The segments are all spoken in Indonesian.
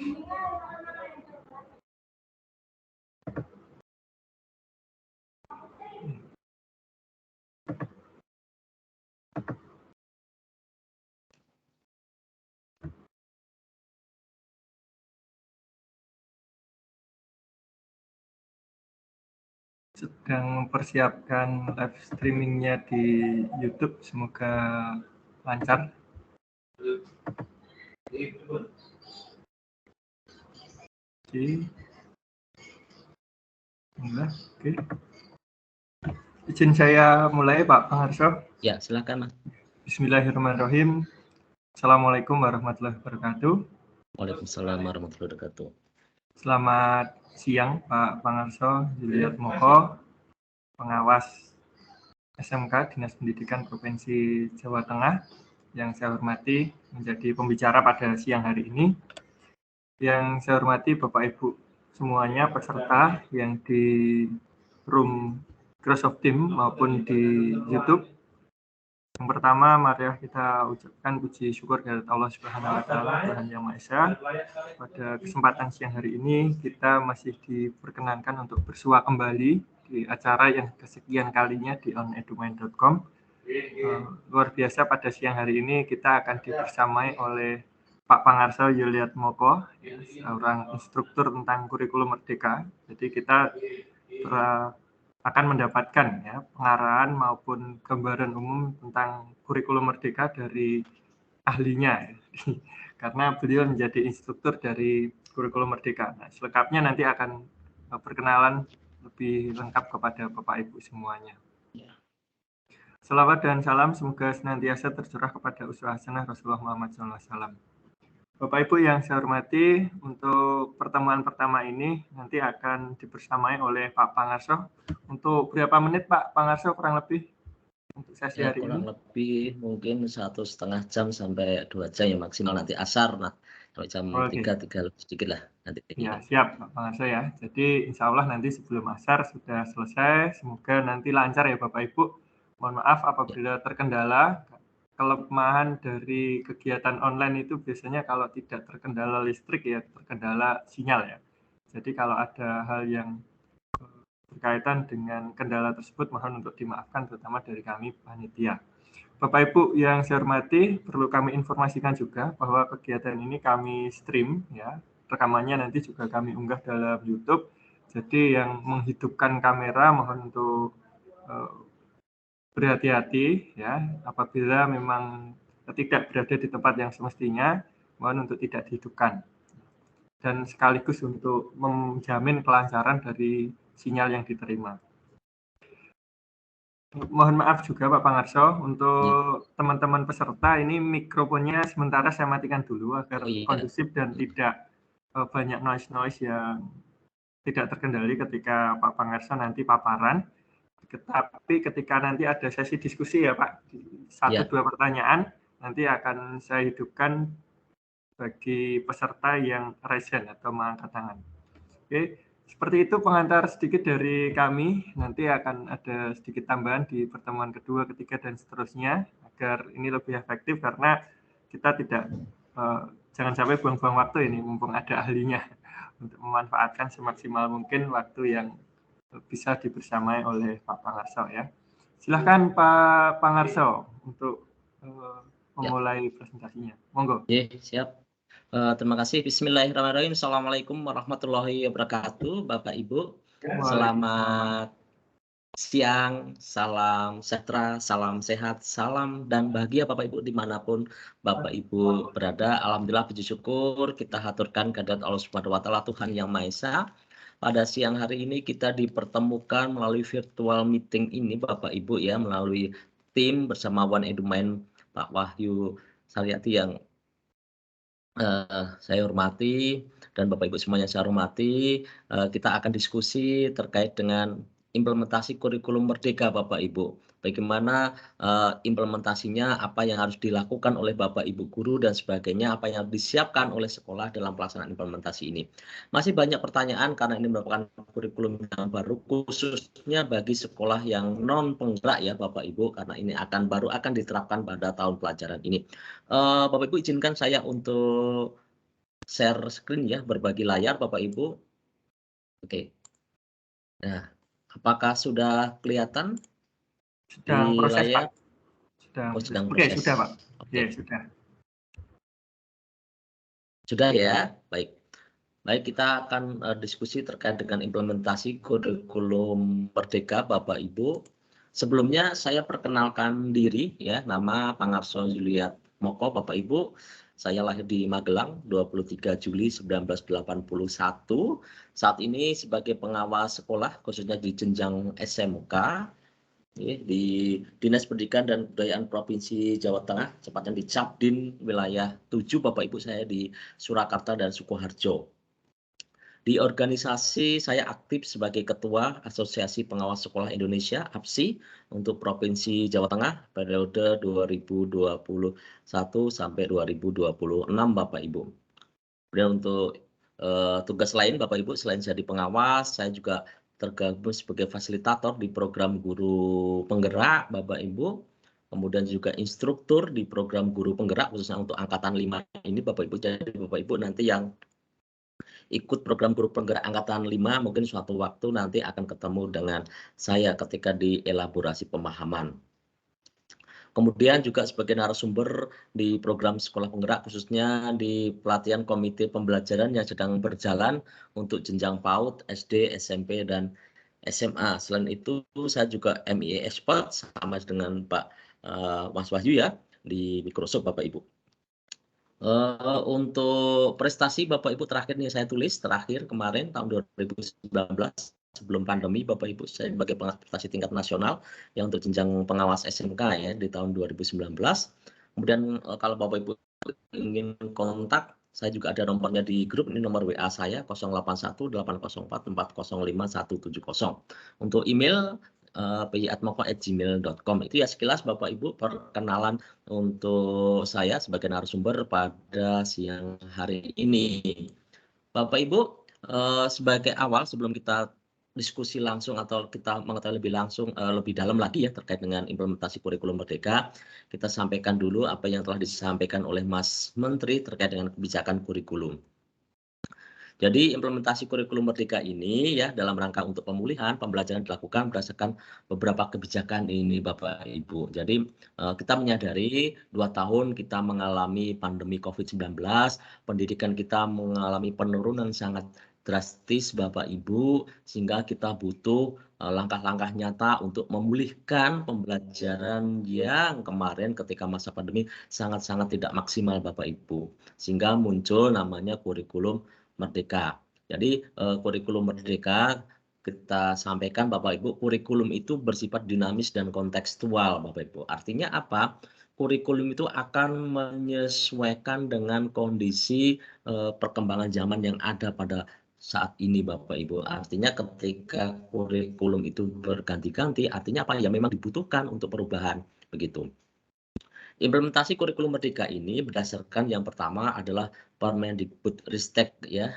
Sedang mempersiapkan live streamingnya di YouTube, semoga lancar. Oke. Oke. Izin saya mulai, Pak Pangarso. Ya, silakan, Mas. Bismillahirrahmanirrahim. Assalamualaikum warahmatullahi wabarakatuh. Waalaikumsalam warahmatullahi wabarakatuh. Selamat siang, Pak Pangarso Juliat Moko, pengawas SMK Dinas Pendidikan Provinsi Jawa Tengah, yang saya hormati menjadi pembicara pada siang hari ini. Yang saya hormati Bapak Ibu semuanya peserta yang di room Microsoft Teams maupun di YouTube. Yang pertama, mari kita ucapkan puji syukur kepada Allah Subhanahu wa Ta'ala, Tuhan Yang Maha Esa. Pada kesempatan siang hari ini, kita masih diperkenankan untuk bersua kembali di acara yang kesekian kalinya di onedumain.com. Luar biasa, pada siang hari ini kita akan dibersamai oleh Pak Pangarso Juliat Moko, seorang instruktur tentang kurikulum merdeka. Jadi kita akan mendapatkan ya pengarahan maupun gambaran umum tentang kurikulum merdeka dari ahlinya, karena beliau menjadi instruktur dari kurikulum merdeka. Nah, selengkapnya nanti akan perkenalan lebih lengkap kepada Bapak Ibu semuanya. Salawat dan salam semoga senantiasa tercurah kepada uswah hasanah Rasulullah Muhammad SAW. Bapak Ibu yang saya hormati, untuk pertemuan pertama ini nanti akan dibersamai oleh Pak Pangarso. Untuk berapa menit Pak Pangarso kurang lebih untuk sesi hari kurang ini? Lebih mungkin 1,5 jam sampai 2 jam ya maksimal, nanti asar sampai jam 3 sedikit lah nanti. Ya, siap Pak Pangarso ya. Jadi insya Allah nanti sebelum asar sudah selesai. Semoga nanti lancar ya Bapak Ibu. Mohon maaf apabila terkendala. Kelemahan dari kegiatan online itu biasanya kalau tidak terkendala listrik ya terkendala sinyal ya. Jadi kalau ada hal yang berkaitan dengan kendala tersebut mohon untuk dimaafkan, terutama dari kami panitia. Bapak Ibu yang saya hormati, perlu kami informasikan juga bahwa kegiatan ini kami stream ya. Rekamannya nanti juga kami unggah dalam YouTube. Jadi yang menghidupkan kamera mohon untuk berhati-hati ya, apabila memang tidak berada di tempat yang semestinya, mohon untuk tidak dihidupkan. Dan sekaligus untuk menjamin kelancaran dari sinyal yang diterima. Mohon maaf juga Pak Pangarso, untuk teman-teman peserta ini mikrofonnya sementara saya matikan dulu agar kondusif dan tidak banyak noise-noise yang tidak terkendali ketika Pak Pangarso nanti paparan. Tapi ketika nanti ada sesi diskusi ya Pak, 1-2 pertanyaan nanti akan saya hidupkan bagi peserta yang raise hand atau mengangkat tangan. Oke, seperti itu pengantar sedikit dari kami. Nanti akan ada sedikit tambahan di pertemuan kedua, ketiga, dan seterusnya agar ini lebih efektif, karena kita tidak jangan sampai buang-buang waktu ini mumpung ada ahlinya, untuk memanfaatkan semaksimal mungkin waktu yang bisa dibersamai oleh Pak Pangarso ya. Silahkan Pak Pangarso untuk memulai presentasinya. Monggo. Siap. Terima kasih. Bismillahirrahmanirrahim. Assalamualaikum warahmatullahi wabarakatuh, Bapak Ibu. Selamat siang, salam sejahtera, salam sehat, salam dan bahagia Bapak Ibu dimanapun Bapak Ibu berada. Alhamdulillah, puji syukur kita haturkan kehadirat Allah Subhanahu wa Ta'ala, Tuhan Yang Maha Esa. Pada siang hari ini kita dipertemukan melalui virtual meeting ini Bapak Ibu ya, melalui tim bersama One Edumain Pak Wahyu Saryati yang saya hormati dan Bapak Ibu semuanya saya hormati. Kita akan diskusi terkait dengan implementasi kurikulum merdeka Bapak Ibu. Bagaimana implementasinya, apa yang harus dilakukan oleh Bapak Ibu guru dan sebagainya, apa yang harus disiapkan oleh sekolah dalam pelaksanaan implementasi ini. Masih banyak pertanyaan karena ini merupakan kurikulum yang baru khususnya bagi sekolah yang non penggerak ya Bapak Ibu, karena ini baru akan diterapkan pada tahun pelajaran ini. Bapak Ibu izinkan saya untuk share screen ya, berbagi layar Bapak Ibu. Oke. Nah, apakah sudah kelihatan Sedang di proses, Pak. layar? Sedang Oh, proses. sedang Oke, proses. sudah, Pak. Oke. Ya, sudah. Sudah ya, baik. Baik, kita akan diskusi terkait dengan implementasi kurikulum Merdeka, Bapak Ibu. Sebelumnya saya perkenalkan diri ya, nama Pangarso Juliat Moko, Bapak Ibu. Saya lahir di Magelang 23 Juli 1981. Saat ini sebagai pengawas sekolah khususnya di jenjang SMK di Dinas Pendidikan dan Kebudayaan Provinsi Jawa Tengah, tepatnya di Capdin wilayah 7 Bapak Ibu, saya di Surakarta dan Sukoharjo. Di organisasi saya aktif sebagai Ketua Asosiasi Pengawas Sekolah Indonesia (APSI) untuk Provinsi Jawa Tengah periode 2021 sampai 2026 Bapak Ibu. Kemudian untuk tugas lain Bapak Ibu, selain jadi pengawas, saya juga tergabung sebagai fasilitator di program guru penggerak Bapak Ibu. Kemudian juga instruktur di program guru penggerak khususnya untuk angkatan 5 ini Bapak Ibu. Jadi Bapak Ibu nanti yang ikut program guru penggerak angkatan 5 mungkin suatu waktu nanti akan ketemu dengan saya ketika di elaborasi pemahaman. Kemudian juga sebagai narasumber di program sekolah penggerak khususnya di pelatihan komite pembelajaran yang sedang berjalan untuk jenjang PAUD, SD, SMP, dan SMA. Selain itu saya juga MIE Expert sama dengan Pak Mas Wahyu ya di Microsoft Bapak Ibu. Untuk prestasi Bapak Ibu terakhir nih saya tulis terakhir kemarin tahun 2019 sebelum pandemi Bapak Ibu, saya sebagai pengawas prestasi tingkat nasional yang untuk jenjang pengawas SMK ya di tahun 2019. Kemudian kalau Bapak Ibu ingin kontak, saya juga ada nomornya di grup, ini nomor WA saya 081804405170. Untuk email pyi@moko@gmail.com. Itu ya sekilas Bapak Ibu perkenalan untuk saya sebagai narasumber pada siang hari ini. Bapak Ibu, sebagai awal sebelum kita diskusi langsung atau kita mengetahui lebih langsung, lebih dalam lagi ya terkait dengan implementasi kurikulum Merdeka, kita sampaikan dulu apa yang telah disampaikan oleh Mas Menteri terkait dengan kebijakan kurikulum. Jadi implementasi kurikulum Merdeka ini ya dalam rangka untuk pemulihan pembelajaran dilakukan berdasarkan beberapa kebijakan ini Bapak Ibu. Jadi kita menyadari 2 tahun kita mengalami pandemi COVID-19, pendidikan kita mengalami penurunan sangat drastis Bapak Ibu, sehingga kita butuh langkah-langkah nyata untuk memulihkan pembelajaran yang kemarin ketika masa pandemi sangat-sangat tidak maksimal Bapak Ibu. Sehingga muncul namanya kurikulum Merdeka. Jadi kurikulum Merdeka kita sampaikan Bapak Ibu, kurikulum itu bersifat dinamis dan kontekstual Bapak Ibu. Artinya apa? Kurikulum itu akan menyesuaikan dengan kondisi perkembangan zaman yang ada pada saat ini Bapak Ibu. Artinya ketika kurikulum itu berganti-ganti, artinya apa? Ya memang dibutuhkan untuk perubahan begitu. Implementasi kurikulum Merdeka ini berdasarkan yang pertama adalah Permendikbudristek ya,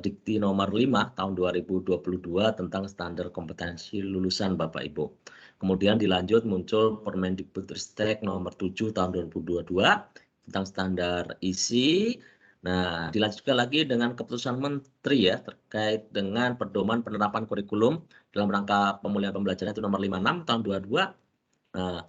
Dikti nomor 5 tahun 2022 tentang standar kompetensi lulusan Bapak Ibu. Kemudian dilanjut muncul Permendikbudristek nomor 7 tahun 2022 tentang standar isi. Nah, dilanjutkan lagi dengan keputusan Menteri ya terkait dengan pedoman penerapan kurikulum dalam rangka pemulihan pembelajaran itu nomor 56 tahun 22. Nah,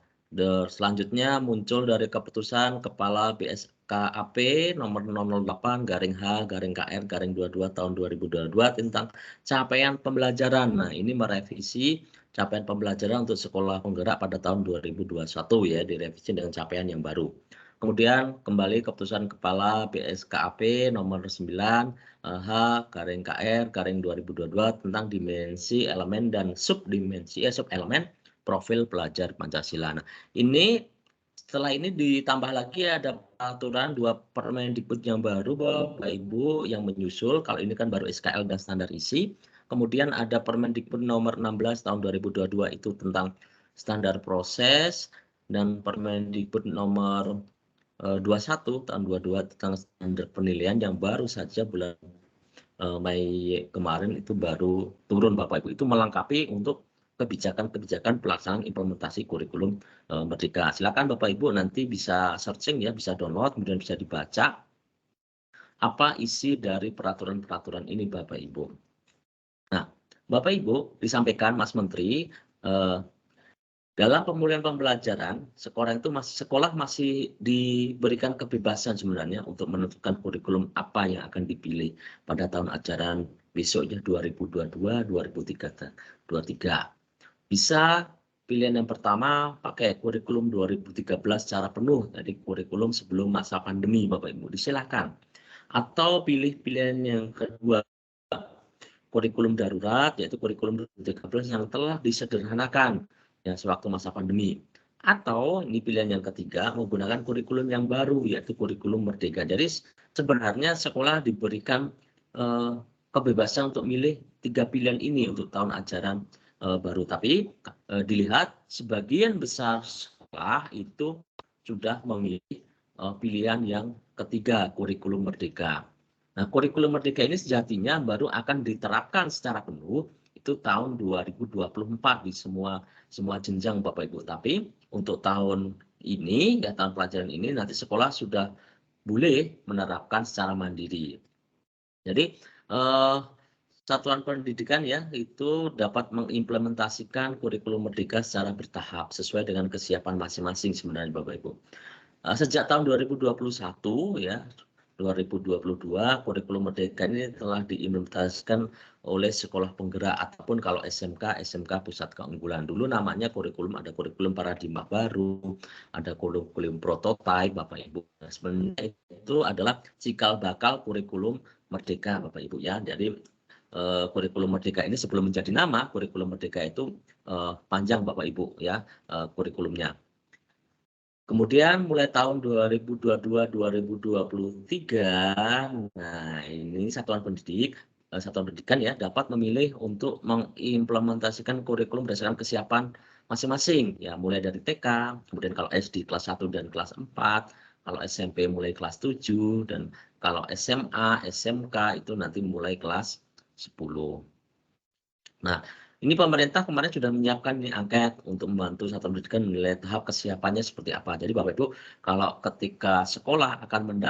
selanjutnya muncul dari keputusan Kepala BSKAP nomor 008/H/KR/22 tahun 2022 tentang capaian pembelajaran. Nah, ini merevisi capaian pembelajaran untuk sekolah penggerak pada tahun 2021 ya, direvisi dengan capaian yang baru. Kemudian kembali keputusan Kepala BSKAP nomor 9 H/KR/2022 tentang dimensi elemen dan subdimensi subelemen profil pelajar Pancasila. Nah, ini setelah ini ditambah lagi ada peraturan 2 Permendikbud yang baru Bapak Ibu yang menyusul. Kalau ini kan baru SKL dan standar isi. Kemudian ada Permendikbud nomor 16 tahun 2022 itu tentang standar proses dan Permendikbud nomor 21 tahun 22 tentang standar penilaian yang baru saja bulan Mei kemarin itu baru turun Bapak Ibu. Itu melengkapi untuk kebijakan-kebijakan pelaksanaan implementasi kurikulum Merdeka. Silakan Bapak Ibu nanti bisa searching ya, bisa download, kemudian bisa dibaca apa isi dari peraturan-peraturan ini Bapak Ibu. Nah, Bapak Ibu disampaikan Mas Menteri, dalam pemulihan pembelajaran, sekolah masih diberikan kebebasan sebenarnya untuk menentukan kurikulum apa yang akan dipilih pada tahun ajaran besoknya 2022-2023. Bisa pilihan yang pertama pakai kurikulum 2013 secara penuh, jadi kurikulum sebelum masa pandemi Bapak Ibu, disilakan. Atau pilih pilihan yang kedua, kurikulum darurat, yaitu kurikulum 2013 yang telah disederhanakan ya sewaktu masa pandemi. Atau ini pilihan yang ketiga, menggunakan kurikulum yang baru, yaitu kurikulum merdeka. Jadi sebenarnya sekolah diberikan kebebasan untuk milih 3 pilihan ini untuk tahun ajaran baru. Tapi dilihat sebagian besar sekolah itu sudah memilih pilihan yang ketiga, kurikulum merdeka. Nah, kurikulum merdeka ini sejatinya baru akan diterapkan secara penuh itu tahun 2024 di semua jenjang Bapak Ibu. Tapi untuk tahun ini, ya tahun pelajaran ini nanti sekolah sudah boleh menerapkan secara mandiri. Jadi satuan pendidikan ya itu dapat mengimplementasikan kurikulum merdeka secara bertahap sesuai dengan kesiapan masing-masing sebenarnya Bapak Ibu. Sejak tahun 2021 ya 2022 kurikulum merdeka ini telah diimplementasikan oleh sekolah penggerak ataupun kalau SMK pusat keunggulan. Dulu namanya ada kurikulum paradigma baru, ada kurikulum prototipe Bapak Ibu. Nah, sebenarnya itu adalah cikal bakal kurikulum merdeka Bapak Ibu ya. Jadi kurikulum merdeka ini sebelum menjadi nama kurikulum merdeka itu panjang Bapak Ibu ya kurikulumnya. Kemudian mulai tahun 2022-2023, nah ini satuan pendidikan ya dapat memilih untuk mengimplementasikan kurikulum berdasarkan kesiapan masing-masing ya mulai dari TK, kemudian kalau SD kelas 1 dan kelas 4, kalau SMP mulai kelas 7 dan kalau SMA, SMK itu nanti mulai kelas 10. Nah, ini pemerintah kemarin sudah menyiapkan nih angket untuk membantu satuan pendidikan menilai tahap kesiapannya seperti apa. Jadi Bapak Ibu, kalau ketika sekolah akan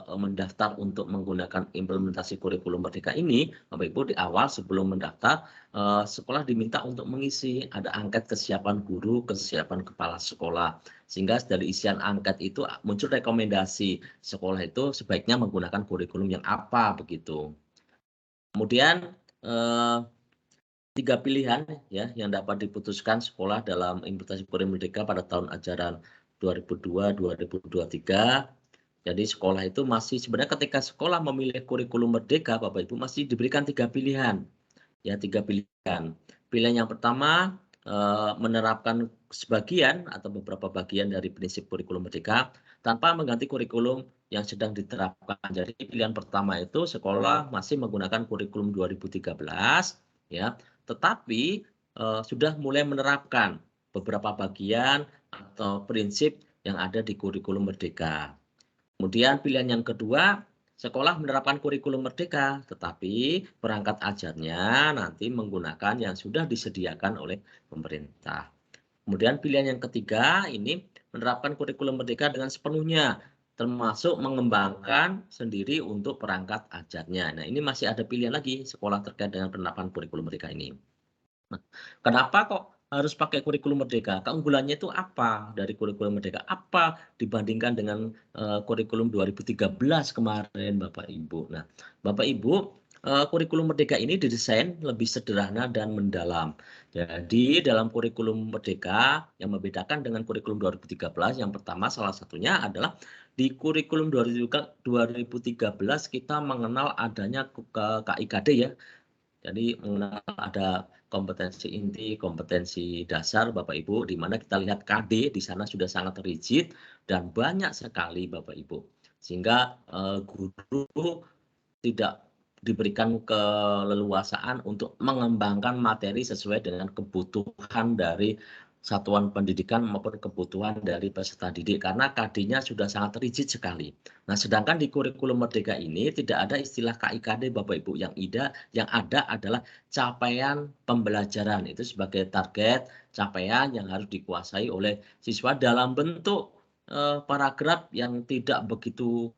mendaftar untuk menggunakan implementasi kurikulum merdeka ini, Bapak Ibu di awal sebelum mendaftar, sekolah diminta untuk mengisi ada angket kesiapan guru, kesiapan kepala sekolah. Sehingga dari isian angket itu muncul rekomendasi sekolah itu sebaiknya menggunakan kurikulum yang apa begitu. Kemudian 3 pilihan ya yang dapat diputuskan sekolah dalam implementasi kurikulum merdeka pada tahun ajaran 2002-2023. Jadi sekolah itu masih sebenarnya ketika sekolah memilih kurikulum merdeka Bapak Ibu masih diberikan 3 pilihan. Ya 3 pilihan. Pilihan yang pertama menerapkan sebagian atau beberapa bagian dari prinsip kurikulum merdeka tanpa mengganti kurikulum yang sedang diterapkan. Jadi pilihan pertama itu sekolah masih menggunakan kurikulum 2013 ya, tetapi sudah mulai menerapkan beberapa bagian atau prinsip yang ada di kurikulum merdeka. Kemudian pilihan yang kedua, sekolah menerapkan kurikulum merdeka, tetapi perangkat ajarnya nanti menggunakan yang sudah disediakan oleh pemerintah. Kemudian pilihan yang ketiga ini menerapkan kurikulum merdeka dengan sepenuhnya, termasuk mengembangkan sendiri untuk perangkat ajarnya. Nah, ini masih ada pilihan lagi sekolah terkait dengan penerapan kurikulum merdeka ini. Nah, kenapa kok harus pakai kurikulum merdeka? Keunggulannya itu apa dari kurikulum merdeka? Apa dibandingkan dengan kurikulum 2013 kemarin Bapak Ibu? Nah, Bapak Ibu, kurikulum merdeka ini didesain lebih sederhana dan mendalam. Jadi dalam kurikulum merdeka yang membedakan dengan kurikulum 2013 yang pertama salah satunya adalah di kurikulum 2013 kita mengenal adanya KIKD ya. Jadi mengenal ada kompetensi inti, kompetensi dasar Bapak Ibu, di mana kita lihat KD di sana sudah sangat rigid dan banyak sekali Bapak Ibu. Sehingga guru tidak diberikan keleluasaan untuk mengembangkan materi sesuai dengan kebutuhan dari satuan pendidikan maupun kebutuhan dari peserta didik karena KD-nya sudah sangat rigid sekali. Nah, sedangkan di kurikulum merdeka ini tidak ada istilah KIKD Bapak Ibu, yang ada adalah capaian pembelajaran itu sebagai target capaian yang harus dikuasai oleh siswa dalam bentuk paragraf yang tidak begitu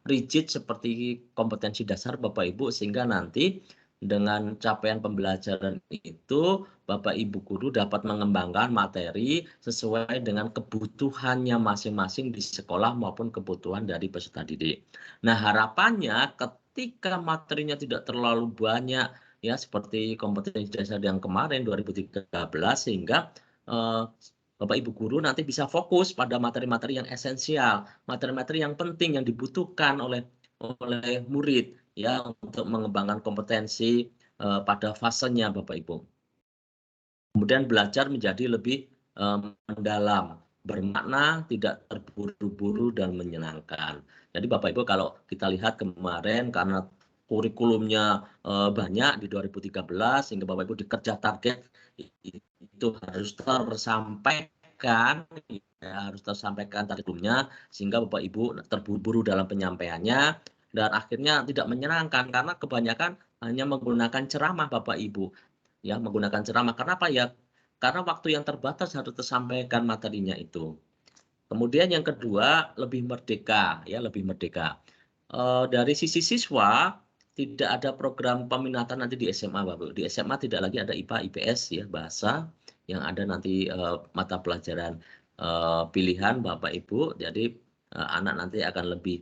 rigid seperti kompetensi dasar Bapak Ibu, sehingga nanti dengan capaian pembelajaran itu Bapak Ibu guru dapat mengembangkan materi sesuai dengan kebutuhannya masing-masing di sekolah maupun kebutuhan dari peserta didik. Nah, harapannya ketika materinya tidak terlalu banyak ya seperti kompetensi dasar yang kemarin 2013, sehingga Bapak Ibu guru nanti bisa fokus pada materi-materi yang esensial, materi-materi yang penting yang dibutuhkan oleh murid ya untuk mengembangkan kompetensi pada fasenya Bapak Ibu. Kemudian belajar menjadi lebih mendalam, bermakna, tidak terburu-buru dan menyenangkan. Jadi Bapak Ibu kalau kita lihat kemarin karena kurikulumnya banyak di 2013 sehingga Bapak Ibu dikerja target itu harus tersampaikan ya, harus tersampaikan kurikulumnya sehingga Bapak Ibu terburu-buru dalam penyampaiannya dan akhirnya tidak menyenangkan karena kebanyakan hanya menggunakan ceramah Bapak Ibu. Ya, menggunakan ceramah. Kenapa ya? Karena waktu yang terbatas harus tersampaikan materinya itu. Kemudian yang kedua, lebih merdeka, ya, lebih merdeka. Dari sisi siswa, tidak ada program peminatan nanti di SMA, Bapak. Di SMA tidak lagi ada IPA, IPS, ya, bahasa, yang ada nanti mata pelajaran pilihan Bapak Ibu. Jadi anak nanti akan lebih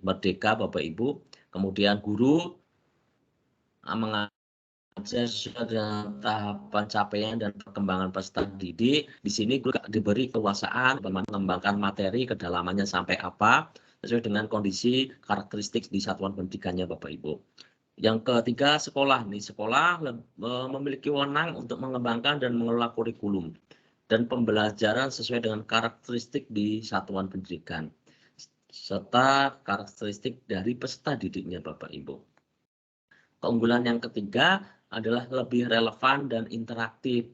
merdeka Bapak Ibu. Kemudian guru mengajar sesuai dengan tahapan capaian dan perkembangan peserta didik. Di sini guru diberi kekuasaan mengembangkan materi kedalamannya sampai apa sesuai dengan kondisi karakteristik di satuan pendidikannya Bapak Ibu. Yang ketiga, sekolah. Sekolah memiliki wewenang untuk mengembangkan dan mengelola kurikulum dan pembelajaran sesuai dengan karakteristik di satuan pendidikan serta karakteristik dari peserta didiknya Bapak Ibu. Keunggulan yang ketiga adalah lebih relevan dan interaktif.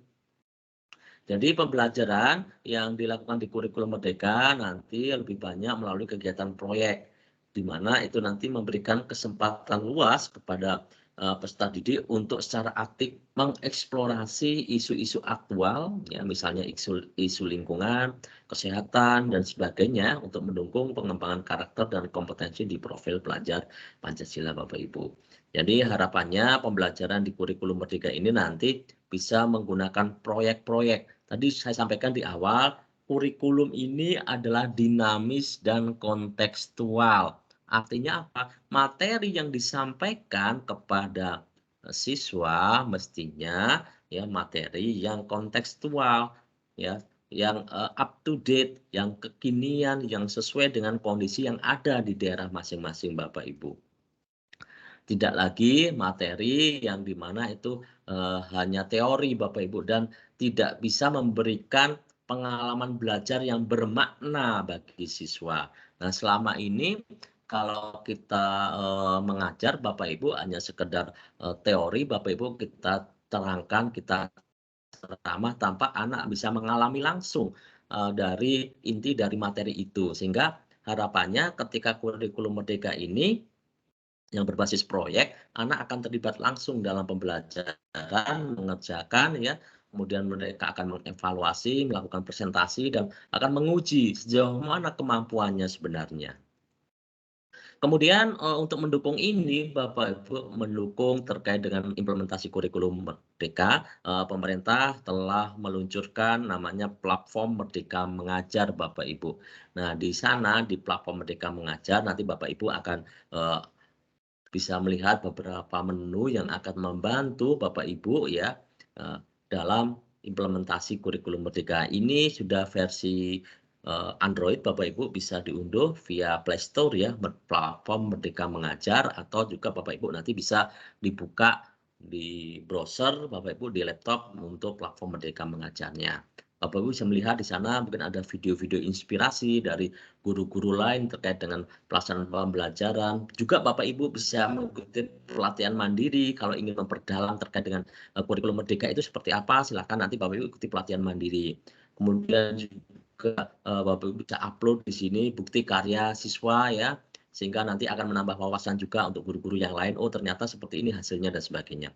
Jadi pembelajaran yang dilakukan di kurikulum Merdeka nanti lebih banyak melalui kegiatan proyek, di mana itu nanti memberikan kesempatan luas kepada peserta didik untuk secara aktif mengeksplorasi isu-isu aktual, ya misalnya isu lingkungan, kesehatan dan sebagainya untuk mendukung pengembangan karakter dan kompetensi di profil pelajar Pancasila Bapak Ibu. Jadi harapannya pembelajaran di kurikulum Merdeka ini nanti bisa menggunakan proyek-proyek. Tadi saya sampaikan di awal, kurikulum ini adalah dinamis dan kontekstual. Artinya apa? Materi yang disampaikan kepada siswa mestinya ya materi yang kontekstual, ya, yang up to date, yang kekinian, yang sesuai dengan kondisi yang ada di daerah masing-masing Bapak Ibu. Tidak lagi materi yang dimana itu hanya teori Bapak Ibu dan tidak bisa memberikan pengalaman belajar yang bermakna bagi siswa. Nah, selama ini kalau kita mengajar Bapak Ibu hanya sekedar teori Bapak Ibu kita terangkan, kita ceramah tanpa anak bisa mengalami langsung dari inti dari materi itu. Sehingga harapannya ketika kurikulum Merdeka ini yang berbasis proyek, anak akan terlibat langsung dalam pembelajaran, mengerjakan ya, kemudian mereka akan mengevaluasi, melakukan presentasi dan akan menguji sejauh mana kemampuannya sebenarnya. Kemudian untuk mendukung ini Bapak Ibu mendukung terkait dengan implementasi kurikulum Merdeka, pemerintah telah meluncurkan namanya platform Merdeka Mengajar Bapak Ibu. Nah, di sana di platform Merdeka Mengajar nanti Bapak Ibu akan bisa melihat beberapa menu yang akan membantu Bapak Ibu ya dalam implementasi kurikulum Merdeka. Ini sudah versi Android Bapak Ibu bisa diunduh via Play Store ya, platform Merdeka Mengajar, atau juga Bapak Ibu nanti bisa dibuka di browser Bapak Ibu di laptop untuk platform Merdeka Mengajarnya. Bapak Ibu bisa melihat di sana mungkin ada video-video inspirasi dari guru-guru lain terkait dengan pelaksanaan pembelajaran. Juga Bapak Ibu bisa mengikuti pelatihan mandiri kalau ingin memperdalam terkait dengan kurikulum Merdeka itu seperti apa, silakan nanti Bapak Ibu ikuti pelatihan mandiri. Kemudian juga Bapak Ibu bisa upload di sini bukti karya siswa ya, sehingga nanti akan menambah wawasan juga untuk guru-guru yang lain, oh ternyata seperti ini hasilnya dan sebagainya.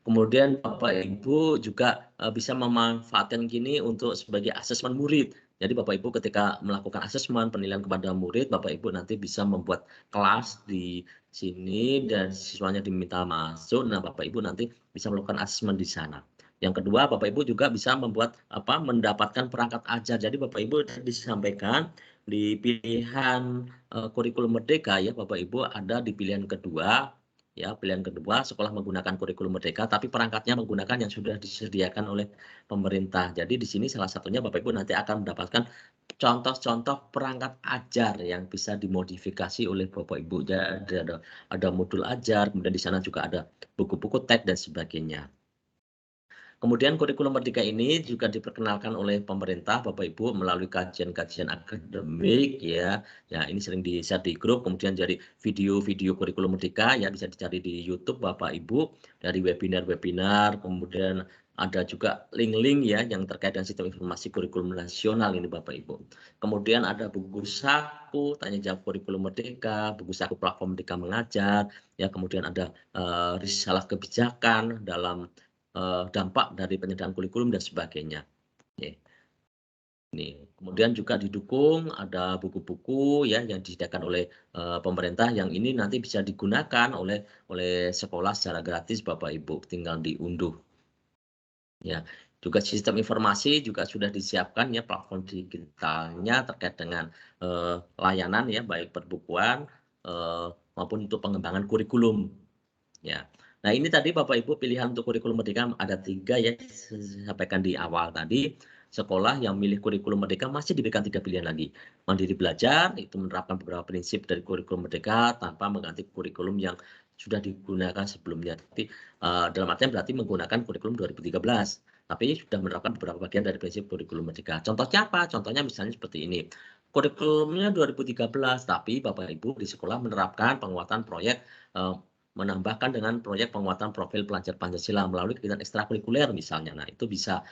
Kemudian Bapak Ibu juga bisa memanfaatkan gini untuk sebagai asesmen murid. Jadi Bapak Ibu ketika melakukan asesmen penilaian kepada murid, Bapak Ibu nanti bisa membuat kelas di sini dan siswanya diminta masuk. Nah, Bapak Ibu nanti bisa melakukan asesmen di sana. Yang kedua, Bapak Ibu juga bisa mendapatkan perangkat ajar. Jadi Bapak Ibu disampaikan di pilihan kurikulum merdeka ya Bapak Ibu ada di pilihan kedua. Ya, pilihan kedua sekolah menggunakan kurikulum merdeka, tapi perangkatnya menggunakan yang sudah disediakan oleh pemerintah. Jadi di sini salah satunya Bapak Ibu nanti akan mendapatkan contoh-contoh perangkat ajar yang bisa dimodifikasi oleh Bapak Ibu. Jadi ada modul ajar, kemudian di sana juga ada buku-buku teks dan sebagainya. Kemudian kurikulum merdeka ini juga diperkenalkan oleh pemerintah Bapak Ibu melalui kajian-kajian akademik ya. Ya, ini sering di-share di grup, kemudian jadi video-video kurikulum merdeka ya bisa dicari di YouTube Bapak Ibu dari webinar-webinar, kemudian ada juga link-link ya yang terkait dengan sistem informasi kurikulum nasional ini Bapak Ibu. Kemudian ada buku saku tanya jawab kurikulum merdeka, buku saku platform Merdeka Mengajar, ya kemudian ada risalah kebijakan dalam dampak dari penyediaan kurikulum dan sebagainya. Oke. Ini kemudian juga didukung ada buku-buku ya yang disediakan oleh pemerintah yang ini nanti bisa digunakan oleh sekolah secara gratis Bapak Ibu, tinggal diunduh. Ya, juga sistem informasi juga sudah disiapkan ya platform digitalnya terkait dengan layanan ya baik perbukuan maupun untuk pengembangan kurikulum. Ya. Nah, ini tadi Bapak Ibu pilihan untuk kurikulum merdeka ada 3 ya, saya sampaikan di awal tadi. Sekolah yang milih kurikulum merdeka masih diberikan 3 pilihan lagi. Mandiri belajar, itu menerapkan beberapa prinsip dari kurikulum merdeka tanpa mengganti kurikulum yang sudah digunakan sebelumnya. Tapi dalam artian berarti menggunakan kurikulum 2013. Tapi sudah menerapkan beberapa bagian dari prinsip kurikulum merdeka. Contohnya apa? Contohnya misalnya seperti ini. Kurikulumnya 2013, tapi Bapak Ibu di sekolah menerapkan penguatan proyek menambahkan dengan proyek penguatan profil pelajar Pancasila melalui kegiatan ekstrakurikuler misalnya. Nah, itu bisa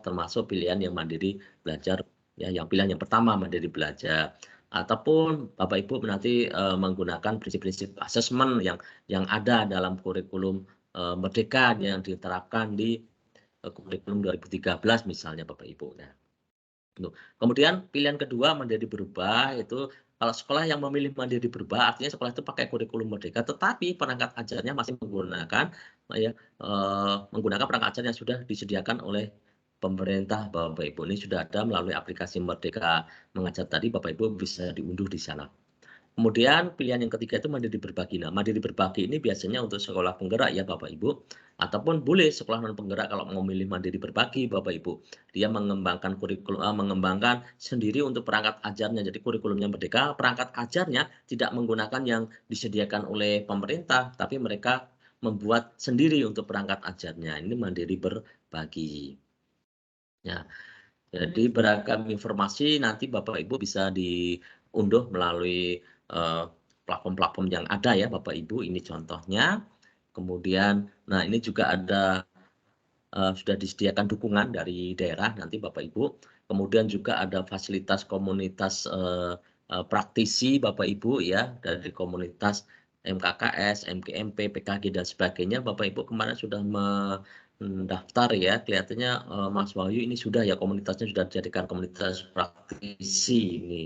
termasuk pilihan yang mandiri belajar ya, yang pilihan yang pertama mandiri belajar. Ataupun Bapak Ibu nanti menggunakan prinsip-prinsip asesmen yang ada dalam kurikulum merdeka yang diterapkan di kurikulum 2013 misalnya Bapak Ibu. Nah, kemudian pilihan kedua mandiri berubah itu kalau sekolah yang memilih mandiri berubah artinya sekolah itu pakai kurikulum merdeka tetapi perangkat ajarnya masih menggunakan menggunakan perangkat ajar yang sudah disediakan oleh pemerintah Bapak Ibu. Ini sudah ada melalui aplikasi Merdeka Mengajar tadi Bapak Ibu bisa diunduh di sana. Kemudian pilihan yang ketiga itu mandiri berbagi. Nah, mandiri berbagi ini biasanya untuk sekolah penggerak ya Bapak Ibu, ataupun boleh sekolah non penggerak kalau mau memilih mandiri berbagi Bapak Ibu. Dia mengembangkan kurikulum, mengembangkan sendiri untuk perangkat ajarnya. Jadi kurikulumnya merdeka, perangkat ajarnya tidak menggunakan yang disediakan oleh pemerintah, tapi mereka membuat sendiri untuk perangkat ajarnya. Ini mandiri berbagi. Ya, jadi beragam informasi nanti Bapak Ibu bisa diunduh melalui platform-platform yang ada ya Bapak Ibu, ini contohnya. Kemudian, nah ini juga ada sudah disediakan dukungan dari daerah nanti Bapak Ibu. Kemudian juga ada fasilitas komunitas praktisi Bapak Ibu ya dari komunitas MKKS, MKMP, PKG dan sebagainya. Bapak Ibu kemarin sudah mendaftar ya, kelihatannya Mas Wahyu ini sudah ya komunitasnya sudah dijadikan komunitas praktisi ini.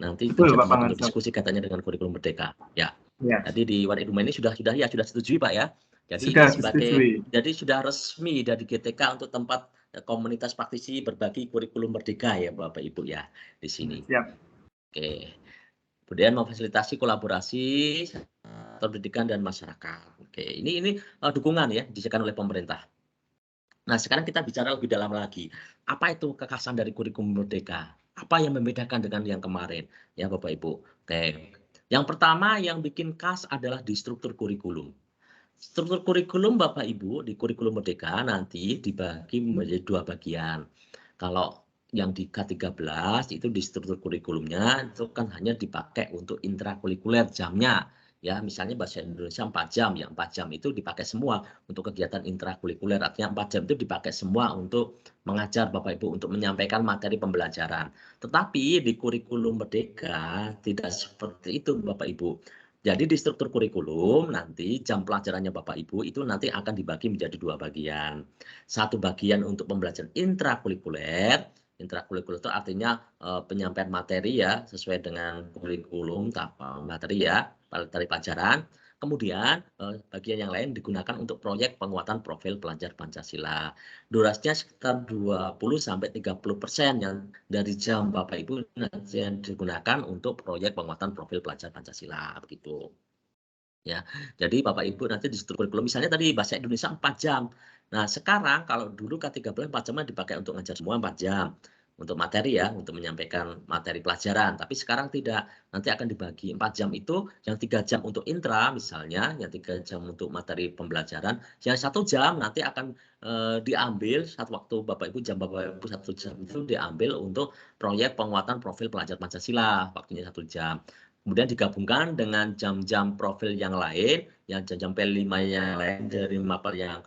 Nanti Betul, bisa Pak dijadikan Pangarso. diskusi katanya dengan kurikulum merdeka. Ya. Ya, Tadi di Wadik Rumah ini sudah setujui Pak ya. Jadi sudah ini sebagai disetujui. jadi sudah resmi dari GTK untuk tempat komunitas praktisi berbagi kurikulum merdeka ya Bapak Ibu ya di sini. Siap. Oke. Kemudian memfasilitasi kolaborasi pendidikan dan masyarakat. Oke, ini dukungan ya disediakan oleh pemerintah. Nah, sekarang kita bicara lebih dalam lagi. Apa itu kekhasan dari kurikulum merdeka? Apa yang membedakan dengan yang kemarin? Ya, Bapak Ibu. Oke. Yang pertama yang bikin khas adalah di struktur kurikulum. Struktur kurikulum Bapak Ibu di kurikulum merdeka nanti dibagi menjadi 2 bagian. Kalau yang di K13 itu di struktur kurikulumnya itu kan hanya dipakai untuk intrakurikuler jamnya. Ya, misalnya bahasa Indonesia 4 jam, ya 4 jam itu dipakai semua untuk kegiatan intrakurikuler. Artinya 4 jam itu dipakai semua untuk mengajar Bapak Ibu, untuk menyampaikan materi pembelajaran. Tetapi di kurikulum merdeka tidak seperti itu Bapak Ibu. Jadi di struktur kurikulum nanti jam pelajarannya Bapak Ibu itu nanti akan dibagi menjadi 2 bagian. Satu bagian untuk pembelajaran intrakurikuler, Intrakurikuler itu artinya penyampaian materi ya sesuai dengan kurikulum materi ya, materi pelajaran. Kemudian bagian yang lain digunakan untuk proyek penguatan profil pelajar Pancasila. Durasinya sekitar 20-30% yang dari jam Bapak Ibu nanti yang digunakan untuk proyek penguatan profil pelajar Pancasila begitu. Ya, jadi Bapak Ibu nanti di struktur kurikulum misalnya tadi bahasa Indonesia 4 jam. Nah, sekarang kalau dulu K13 4 jamnya dipakai untuk ngajar semua 4 jam. Untuk materi ya, untuk menyampaikan materi pelajaran. Tapi sekarang tidak, nanti akan dibagi 4 jam itu, yang 3 jam untuk intra misalnya, yang 3 jam untuk materi pembelajaran, yang 1 jam nanti akan diambil saat waktu Bapak Ibu jam Bapak Ibu 1 jam itu diambil untuk proyek penguatan profil pelajar Pancasila, waktunya 1 jam. Kemudian digabungkan dengan jam-jam profil yang lain, yang jam-jam P5 yang lain dari mapel yang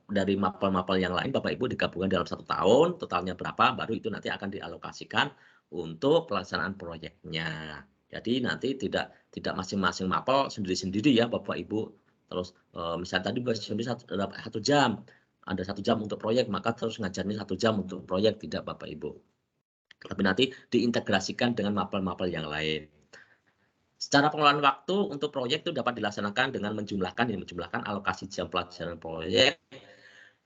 dari mapel-mapel yang lain Bapak Ibu digabungkan dalam 1 tahun, totalnya berapa, baru itu nanti akan dialokasikan untuk pelaksanaan proyeknya. Jadi nanti tidak masing-masing mapel sendiri-sendiri ya Bapak Ibu. Terus misalnya tadi bahasa Indonesia 1 jam, ada 1 jam untuk proyek, maka terus ngajarnya 1 jam untuk proyek, tidak Bapak Ibu. Tapi nanti diintegrasikan dengan mapel-mapel yang lain. Secara pengelolaan waktu untuk proyek itu dapat dilaksanakan dengan menjumlahkan alokasi jam pelajaran proyek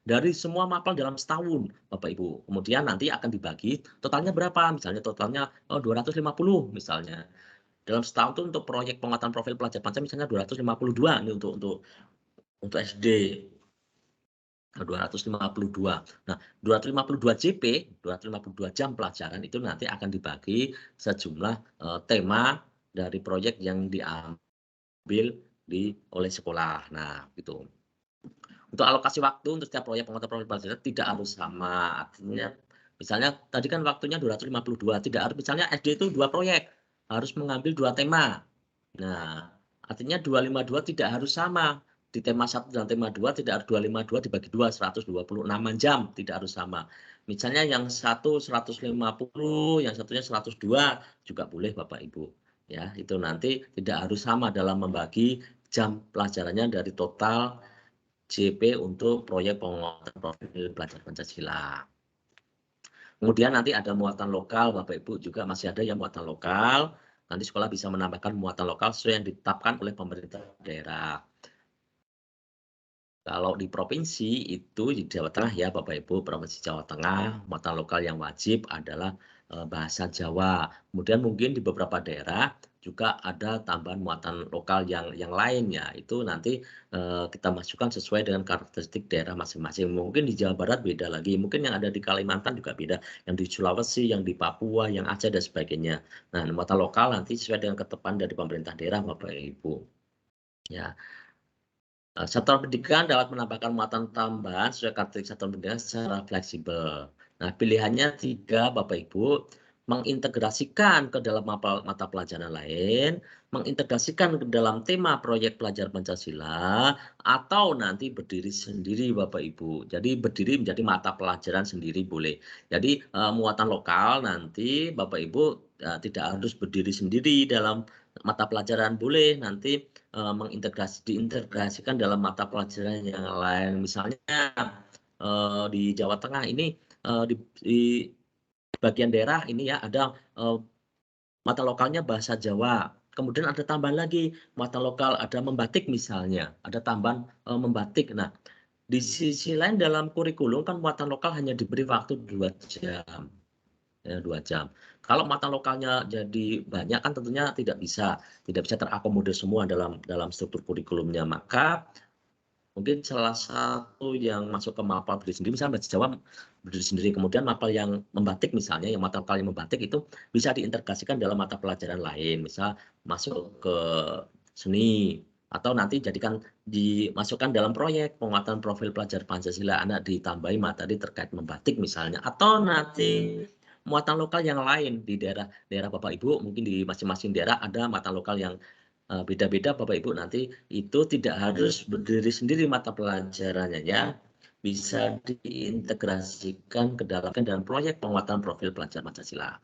dari semua mapel dalam setahun, Bapak Ibu. Kemudian nanti akan dibagi totalnya berapa, misalnya totalnya 250 misalnya. Dalam setahun itu untuk proyek penguatan profil pelajar Pancasila misalnya 252 nih untuk SD. 252. Nah, 252 JP, 252 jam pelajaran itu nanti akan dibagi sejumlah tema dari proyek yang diambil oleh sekolah. Nah, gitu. Untuk alokasi waktu untuk setiap proyek penguatan profil pelajaran tidak harus sama. Artinya, misalnya tadi kan waktunya 252, tidak harus misalnya SD itu 2 proyek, harus mengambil 2 tema. Nah, artinya 252 tidak harus sama. Di tema 1 dan tema 2 tidak harus 252 dibagi 2, 126 jam, tidak harus sama. Misalnya yang satu 150, yang satunya 102 juga boleh Bapak Ibu. Ya, itu nanti tidak harus sama dalam membagi jam pelajarannya dari total JP untuk proyek penguatan profil pelajar Pancasila. Kemudian nanti ada muatan lokal, Bapak Ibu juga masih ada yang muatan lokal. Nanti sekolah bisa menambahkan muatan lokal sesuai yang ditetapkan oleh pemerintah daerah. Kalau di provinsi itu di Jawa Tengah ya Bapak Ibu, Provinsi Jawa Tengah, muatan lokal yang wajib adalah bahasa Jawa. Kemudian mungkin di beberapa daerah juga ada tambahan muatan lokal yang lain ya. Itu nanti kita masukkan sesuai dengan karakteristik daerah masing-masing. Mungkin di Jawa Barat beda lagi, mungkin yang ada di Kalimantan juga beda, yang di Sulawesi, yang di Papua, yang Aceh dan sebagainya. Nah, muatan lokal nanti sesuai dengan ketetapan dari pemerintah daerah Bapak Ibu. Ya. Satuan pendidikan dapat menambahkan muatan tambahan sesuai karakteristik satuan pendidikan secara fleksibel. Nah, pilihannya 3 Bapak Ibu, mengintegrasikan ke dalam mata pelajaran lain, mengintegrasikan ke dalam tema proyek pelajar Pancasila, atau nanti berdiri sendiri Bapak Ibu. Jadi berdiri menjadi mata pelajaran sendiri boleh. Jadi muatan lokal nanti Bapak Ibu tidak harus berdiri sendiri dalam mata pelajaran, boleh nanti diintegrasikan dalam mata pelajaran yang lain. Misalnya di Jawa Tengah ini di bagian daerah ini ya ada mata lokalnya bahasa Jawa. Kemudian ada tambahan lagi mata lokal ada membatik misalnya, ada tambahan membatik. Nah, di sisi lain dalam kurikulum kan muatan lokal hanya diberi waktu 2 jam. Ya, 2 jam. Kalau mata lokalnya jadi banyak kan tentunya tidak bisa terakomodir semua dalam struktur kurikulumnya. Maka mungkin salah satu yang masuk ke mapel berdiri sendiri, misalnya bahasa Jawa berdiri sendiri, kemudian mapel yang membatik misalnya, yang mata lokal yang membatik itu bisa diintegrasikan dalam mata pelajaran lain, misal masuk ke seni, atau nanti dimasukkan dalam proyek penguatan profil pelajar Pancasila, anak ditambahi materi terkait membatik misalnya, atau nanti muatan lokal yang lain di daerah Bapak Ibu, mungkin di masing-masing daerah ada mata lokal yang beda-beda Bapak Ibu nanti itu tidak harus berdiri sendiri mata pelajarannya ya, bisa diintegrasikan ke dalam proyek penguatan profil pelajar Pancasila.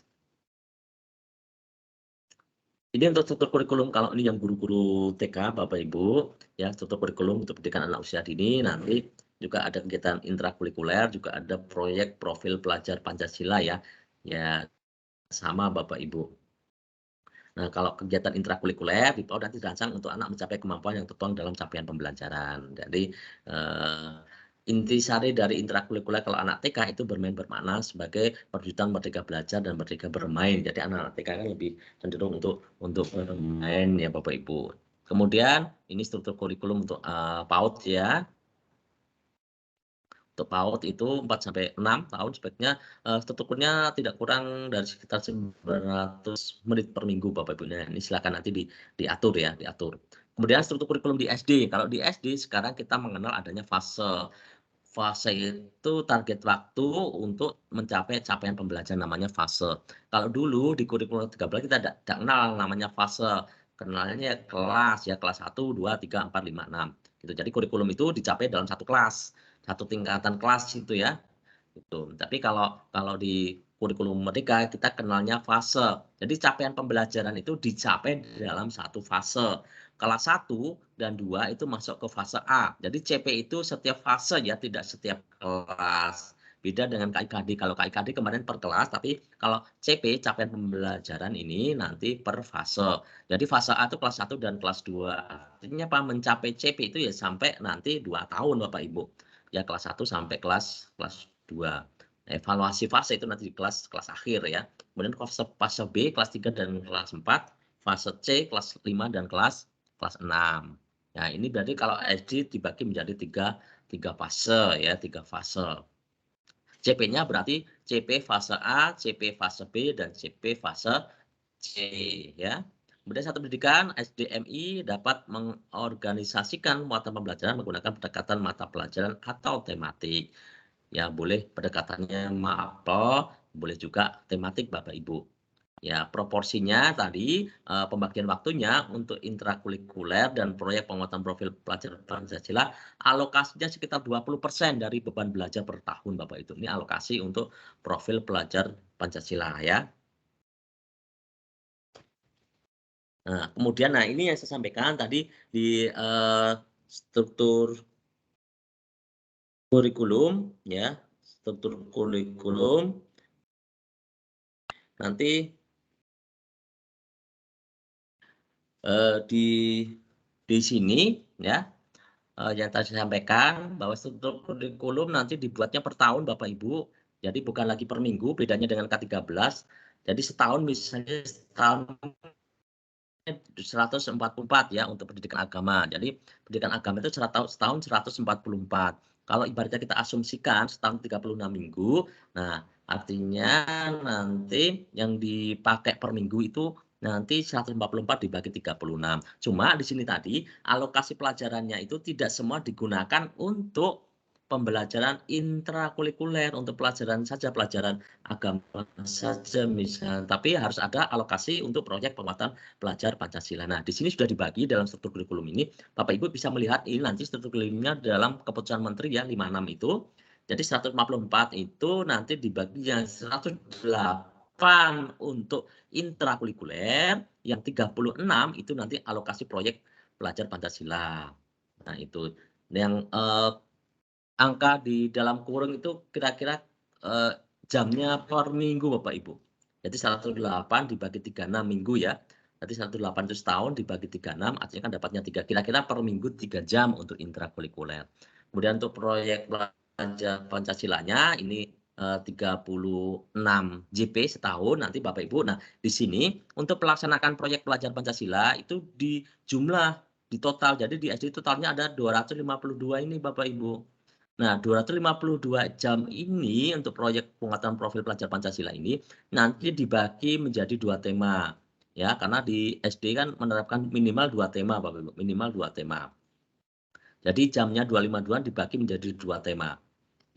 Ini untuk struktur kurikulum kalau ini yang guru-guru TK Bapak Ibu ya, struktur kurikulum untuk pendidikan anak usia dini nanti juga ada kegiatan intrakurikuler, juga ada proyek profil pelajar Pancasila ya. Ya, sama Bapak Ibu. Nah, kalau kegiatan intrakurikuler di PAUD nanti dirancang untuk anak mencapai kemampuan yang tertuang dalam capaian pembelajaran. Jadi intisari dari intrakurikuler kalau anak TK itu bermakna sebagai perwujudan merdeka belajar dan merdeka bermain. Jadi anak-anak TK kan lebih cenderung untuk bermain ya Bapak Ibu. Kemudian ini struktur kurikulum untuk PAUD ya. Untuk PAUD itu 4 sampai 6 tahun sebaiknya strukturnya tidak kurang dari sekitar 900 menit per minggu Bapak Ibu. Nah, ini silakan nanti diatur ya, diatur. Kemudian struktur kurikulum di SD. Kalau di SD sekarang kita mengenal adanya fase. Fase itu target waktu untuk mencapai capaian pembelajaran namanya fase. Kalau dulu di kurikulum 13 kita tidak kenal namanya fase. Kenalnya kelas ya, kelas 1, 2, 3, 4, 5, 6. Gitu. Jadi kurikulum itu dicapai dalam satu kelas, satu tingkatan kelas itu ya. Gitu. Tapi kalau di kurikulum merdeka kita kenalnya fase. Jadi capaian pembelajaran itu dicapai dalam satu fase. Kelas 1 dan 2 itu masuk ke fase A. Jadi CP itu setiap fase ya, tidak setiap kelas. Beda dengan KIKD. Kalau KIKD kemarin per kelas, tapi kalau CP capaian pembelajaran ini nanti per fase. Jadi fase A itu kelas 1 dan kelas 2. Artinya apa? Mencapai CP itu ya sampai nanti 2 tahun Bapak Ibu. Ya kelas 1 sampai kelas 2. Evaluasi fase itu nanti di kelas akhir ya. Kemudian fase B kelas 3 dan kelas 4, fase C kelas 5 dan kelas 6. Nah, ini berarti kalau SD dibagi menjadi tiga fase ya, 3 fase. CP-nya berarti CP fase A, CP fase B, dan CP fase C ya. Kemudian satu pendidikan SDMI dapat mengorganisasikan muatan pembelajaran menggunakan pendekatan mata pelajaran atau tematik. Ya, boleh pendekatannya mapel, boleh juga tematik Bapak Ibu. Ya, proporsinya tadi pembagian waktunya untuk intrakurikuler dan proyek penguatan profil pelajar Pancasila alokasinya sekitar 20% dari beban belajar per tahun Bapak Ibu. Ini alokasi untuk profil pelajar Pancasila ya. Nah, kemudian ini yang saya sampaikan tadi di struktur kurikulum ya, struktur kurikulum nanti di sini ya yang tadi saya sampaikan bahwa struktur kurikulum nanti dibuatnya per tahun Bapak Ibu. Jadi bukan lagi per minggu, bedanya dengan K13. Jadi setahun misalnya setahun 144 ya untuk pendidikan agama. Jadi pendidikan agama itu setahun 144. Kalau ibaratnya kita asumsikan setahun 36 minggu, nah artinya nanti yang dipakai per minggu itu nanti 144 dibagi 36. Cuma di sini tadi alokasi pelajarannya itu tidak semua digunakan untuk pembelajaran intrakurikuler, untuk pelajaran saja, pelajaran agama saja misalnya. Tapi harus ada alokasi untuk proyek penguatan pelajar Pancasila. Nah, di sini sudah dibagi dalam struktur kurikulum ini. Bapak Ibu bisa melihat ini nanti struktur kurikulumnya dalam keputusan Menteri ya 56 itu. Jadi 154 itu nanti dibagi yang 108 untuk intrakurikuler, yang 36 itu nanti alokasi proyek pelajar Pancasila. Nah, itu yang angka di dalam kurung itu kira-kira jamnya per minggu Bapak Ibu. Jadi 108 dibagi 36 minggu ya. Berarti 108 itu setahun dibagi 36, artinya kan dapatnya 3. Kira-kira per minggu 3 jam untuk intrakurikuler. Kemudian untuk proyek pelajar Pancasilanya ini 36 JP setahun nanti Bapak Ibu. Nah, di sini untuk melaksanakan proyek pelajar Pancasila itu di jumlah di total. Jadi di SD totalnya ada 252 ini Bapak Ibu. Nah, 252 jam ini untuk proyek penguatan profil pelajar Pancasila ini nanti dibagi menjadi 2 tema. Ya, karena di SD kan menerapkan minimal 2 tema, Bapak Ibu, minimal 2 tema. Jadi jamnya 252 dibagi menjadi 2 tema.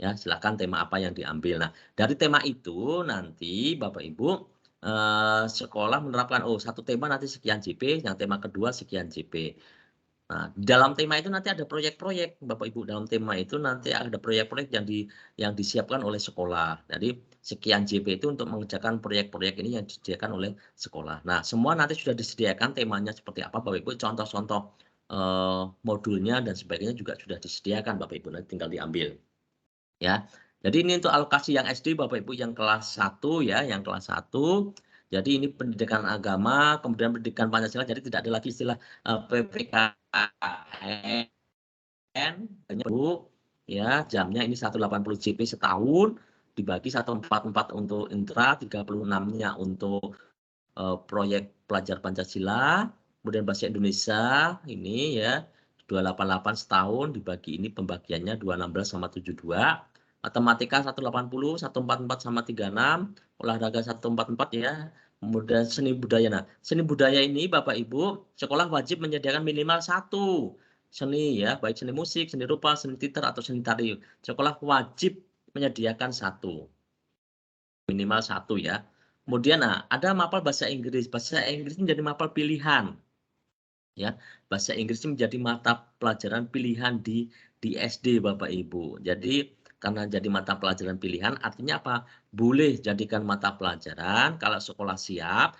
Ya, silakan tema apa yang diambil. Nah, dari tema itu nanti Bapak Ibu sekolah menerapkan satu tema nanti sekian JP, yang tema kedua sekian JP. Nah, di dalam tema itu nanti ada proyek-proyek, Bapak Ibu. Dalam tema itu nanti ada proyek-proyek yang disiapkan oleh sekolah. Jadi sekian JP itu untuk mengerjakan proyek-proyek ini yang disediakan oleh sekolah. Nah, semua nanti sudah disediakan temanya seperti apa, Bapak Ibu. Contoh-contoh modulnya dan sebagainya juga sudah disediakan Bapak Ibu, nanti tinggal diambil. Ya. Jadi ini untuk alokasi yang SD Bapak Ibu yang kelas 1 ya, yang kelas 1. Jadi ini pendidikan agama, kemudian pendidikan Pancasila, jadi tidak ada lagi istilah PPKN, ya, jamnya ini 180 JP setahun, dibagi 144 untuk intra, 36-nya untuk proyek pelajar Pancasila, kemudian bahasa Indonesia ini ya 288 setahun, dibagi ini pembagiannya 216 sama 72, matematika 180, 144 sama 36, olahraga 144 ya, kemudian seni budaya. Nah, seni budaya ini Bapak Ibu, sekolah wajib menyediakan minimal 1 seni ya, baik seni musik, seni rupa, seni teater atau seni tari. Sekolah wajib menyediakan 1, minimal 1 ya. Kemudian ada mapel bahasa Inggris. Bahasa Inggris menjadi mapel pilihan. Ya, bahasa Inggris menjadi mata pelajaran pilihan di SD Bapak Ibu. Jadi karena jadi mata pelajaran pilihan artinya apa? Boleh jadikan mata pelajaran kalau sekolah siap.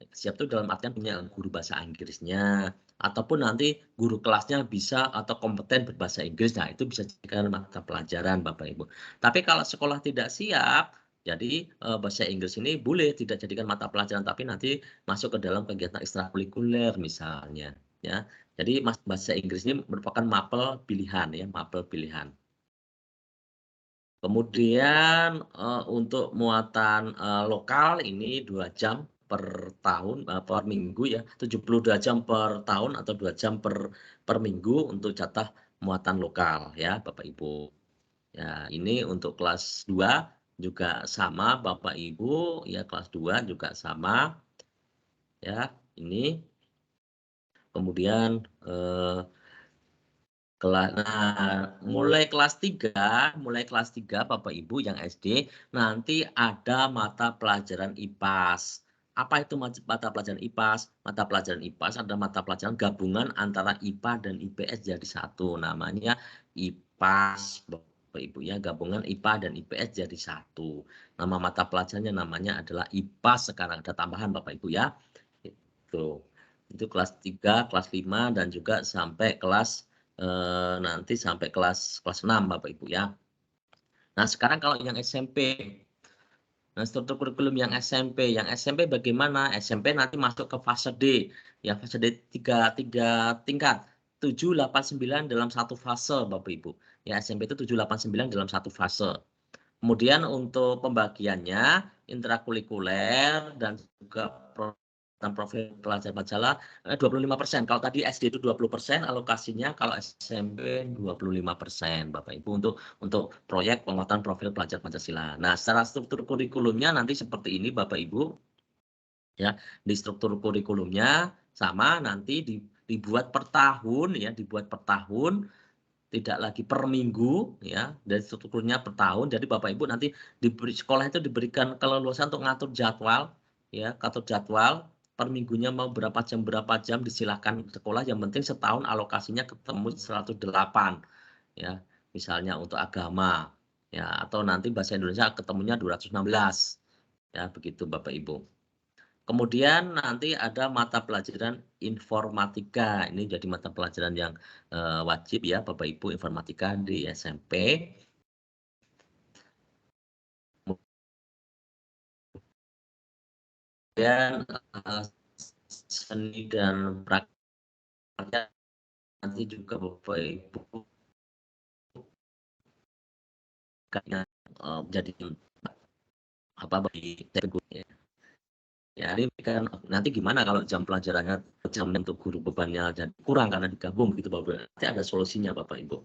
Siap itu dalam artian punya guru bahasa Inggrisnya ataupun nanti guru kelasnya bisa atau kompeten berbahasa Inggris. Nah, itu bisa dijadikan mata pelajaran Bapak Ibu. Tapi kalau sekolah tidak siap, jadi bahasa Inggris ini boleh tidak jadikan mata pelajaran, tapi nanti masuk ke dalam kegiatan ekstrakurikuler misalnya, ya. Jadi bahasa Inggris ini merupakan mapel pilihan ya, mapel pilihan. Kemudian untuk muatan lokal ini 2 jam per tahun, per minggu ya, 72 jam per tahun atau 2 jam per minggu untuk jatah muatan lokal ya Bapak Ibu. Ya, ini untuk kelas 2 juga sama Bapak Ibu, ya kelas 2 juga sama, ya ini. Kemudian mulai kelas 3 Bapak Ibu yang SD, nanti ada mata pelajaran IPAS. Apa itu mata pelajaran IPAS? Mata pelajaran IPAS ada mata pelajaran gabungan antara IPA dan IPS jadi satu, namanya IPAS. Bapak Ibu ya, gabungan IPA dan IPS jadi satu. Nama mata pelajarannya namanya adalah IPAS, sekarang ada tambahan Bapak Ibu ya. Itu kelas 3, kelas 5 dan juga sampai kelas nanti sampai kelas 6 Bapak Ibu ya. Nah, sekarang kalau yang SMP. Nah, struktur kurikulum yang SMP bagaimana? SMP nanti masuk ke fase D. Ya, fase D 3 tingkat. 7, 8, 9 dalam satu fase Bapak Ibu. Ya, SMP itu 7, 8, 9 dalam satu fase. Kemudian untuk pembagiannya intrakurikuler dan juga profil pelajar Pancasila 25%. Kalau tadi SD itu 20% alokasinya, kalau SMP 25% Bapak Ibu untuk proyek penguatan profil pelajar Pancasila. Nah, secara struktur kurikulumnya nanti seperti ini Bapak Ibu. Ya, di struktur kurikulumnya sama nanti dibuat per tahun ya, dibuat per tahun. Tidak lagi per minggu ya, dari strukturnya per tahun. Jadi Bapak Ibu nanti sekolah itu diberikan keleluasan untuk ngatur jadwal ya, ngatur jadwal per minggunya mau berapa jam disilahkan sekolah, yang penting setahun alokasinya ketemu 108 ya. Misalnya untuk agama ya, atau nanti bahasa Indonesia ketemunya 216 ya, begitu Bapak Ibu. Kemudian nanti ada mata pelajaran informatika. Ini jadi mata pelajaran yang wajib ya Bapak Ibu, informatika di SMP. Kemudian seni dan praktek nanti juga Bapak Ibu kayaknya jadi apa bagi ya. Ya, ini kan nanti gimana kalau jam pelajarannya, jam untuk guru bebannya jadi kurang karena digabung gitu Bapak. Nanti ada solusinya Bapak Ibu.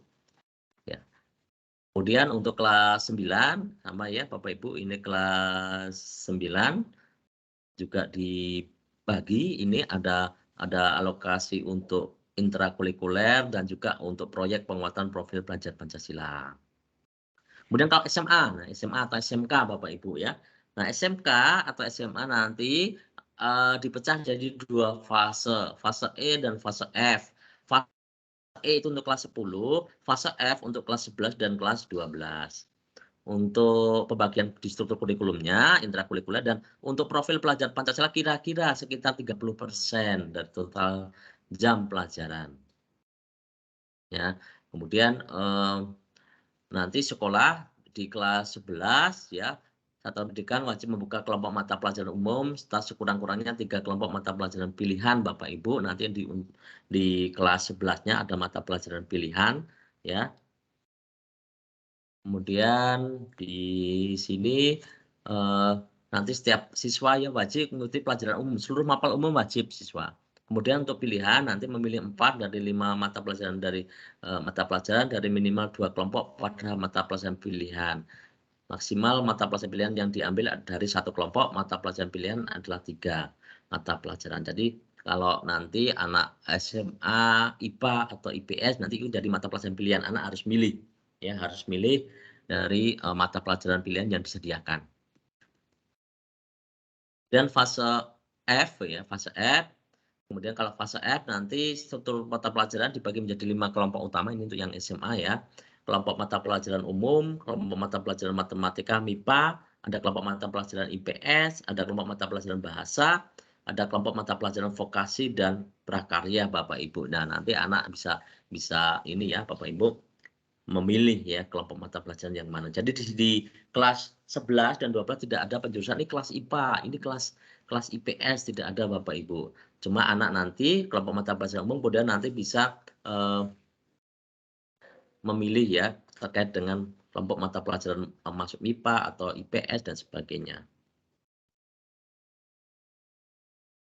Ya. Kemudian untuk kelas 9 sama ya Bapak Ibu, ini kelas 9 juga dibagi, ini ada alokasi untuk intrakurikuler dan juga untuk proyek penguatan profil pelajar Pancasila. Kemudian kalau SMA, nah SMA atau SMK Bapak Ibu ya. Nah, SMK atau SMA nanti dipecah jadi 2 fase, fase E dan fase F. Fase E itu untuk kelas 10, fase F untuk kelas 11 dan kelas 12. Untuk pembagian di struktur kurikulumnya, intrakurikuler, dan untuk profil pelajar Pancasila kira-kira sekitar 30% dari total jam pelajaran. Ya. Kemudian nanti sekolah di kelas 11 ya, satuan pendidikan wajib membuka kelompok mata pelajaran umum serta sekurang-kurangnya 3 kelompok mata pelajaran pilihan Bapak Ibu. Nanti di kelas 11-nya ada mata pelajaran pilihan ya. Kemudian di sini nanti setiap siswa ya wajib mengikuti pelajaran umum, seluruh mapel umum wajib siswa. Kemudian untuk pilihan nanti memilih 4 dari 5 mata pelajaran dari minimal 2 kelompok pada mata pelajaran pilihan. Maksimal mata pelajaran pilihan yang diambil dari 1 kelompok, mata pelajaran pilihan adalah 3 mata pelajaran. Jadi kalau nanti anak SMA, IPA atau IPS nanti itu jadi mata pelajaran pilihan, anak harus milih ya, harus milih dari mata pelajaran pilihan yang disediakan. Dan fase F ya, fase F. Kemudian kalau fase F nanti struktur mata pelajaran dibagi menjadi 5 kelompok utama, ini untuk yang SMA ya. Kelompok mata pelajaran umum, kelompok mata pelajaran matematika MIPA, ada kelompok mata pelajaran IPS, ada kelompok mata pelajaran bahasa, ada kelompok mata pelajaran vokasi dan prakarya Bapak Ibu. Nah, nanti anak bisa ini ya Bapak Ibu memilih ya kelompok mata pelajaran yang mana. Jadi di kelas 11 dan 12 tidak ada penjurusan ini kelas IPA, ini kelas IPS, tidak ada Bapak Ibu. Cuma anak nanti kelompok mata pelajaran umum kemudian nanti bisa memilih ya terkait dengan kelompok mata pelajaran masuk MIPA atau IPS dan sebagainya.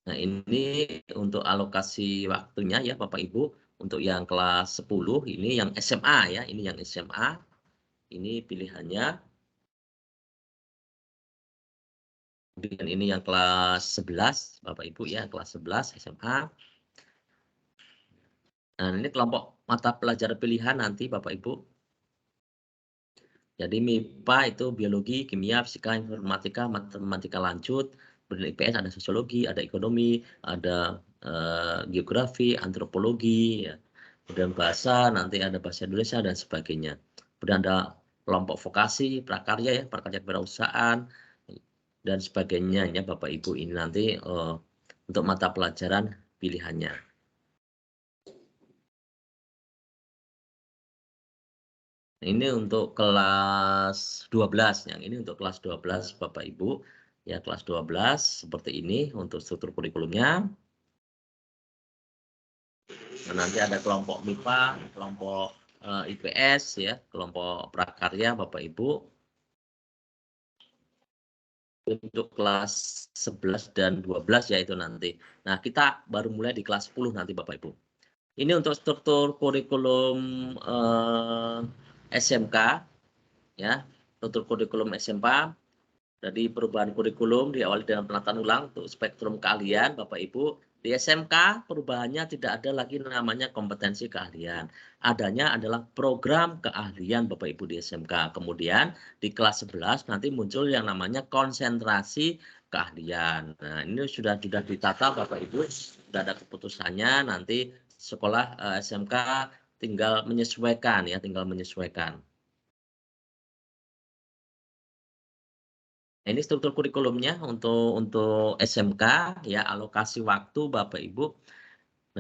Nah, ini untuk alokasi waktunya ya Bapak Ibu. Untuk yang kelas 10 ini yang SMA ya, ini yang SMA. Ini pilihannya. Kemudian ini yang kelas 11 Bapak Ibu ya, kelas 11 SMA. Nah, ini kelompok mata pelajaran pilihan nanti Bapak Ibu. Jadi MIPA itu biologi, kimia, fisika, informatika, matematika lanjut. Kemudian IPS ada sosiologi, ada ekonomi, ada geografi, antropologi, ya. Kemudian bahasa, nanti ada bahasa Indonesia dan sebagainya. Kemudian ada kelompok vokasi, prakarya ya, prakarya kewirausahaan dan sebagainya ya Bapak Ibu. Ini nanti untuk mata pelajaran pilihannya. Ini untuk kelas 12, yang ini untuk kelas 12 Bapak Ibu. Ya, kelas 12 seperti ini untuk struktur kurikulumnya. Nah, nanti ada kelompok MIPA, kelompok IPS ya, kelompok prakarya Bapak Ibu. Untuk kelas 11 dan 12 ya itu nanti. Nah, kita baru mulai di kelas 10 nanti Bapak Ibu. Ini untuk struktur kurikulum SMK ya, struktur kurikulum SMK. Jadi perubahan kurikulum diawali dengan penataan ulang untuk spektrum keahlian Bapak Ibu. Di SMK perubahannya tidak ada lagi namanya kompetensi keahlian. Adanya adalah program keahlian Bapak Ibu di SMK. Kemudian di kelas 11 nanti muncul yang namanya konsentrasi keahlian. Nah, ini sudah ditata Bapak Ibu, sudah ada keputusannya, nanti sekolah SMK tinggal menyesuaikan ya, tinggal menyesuaikan. Ini struktur kurikulumnya untuk SMK ya, alokasi waktu Bapak Ibu.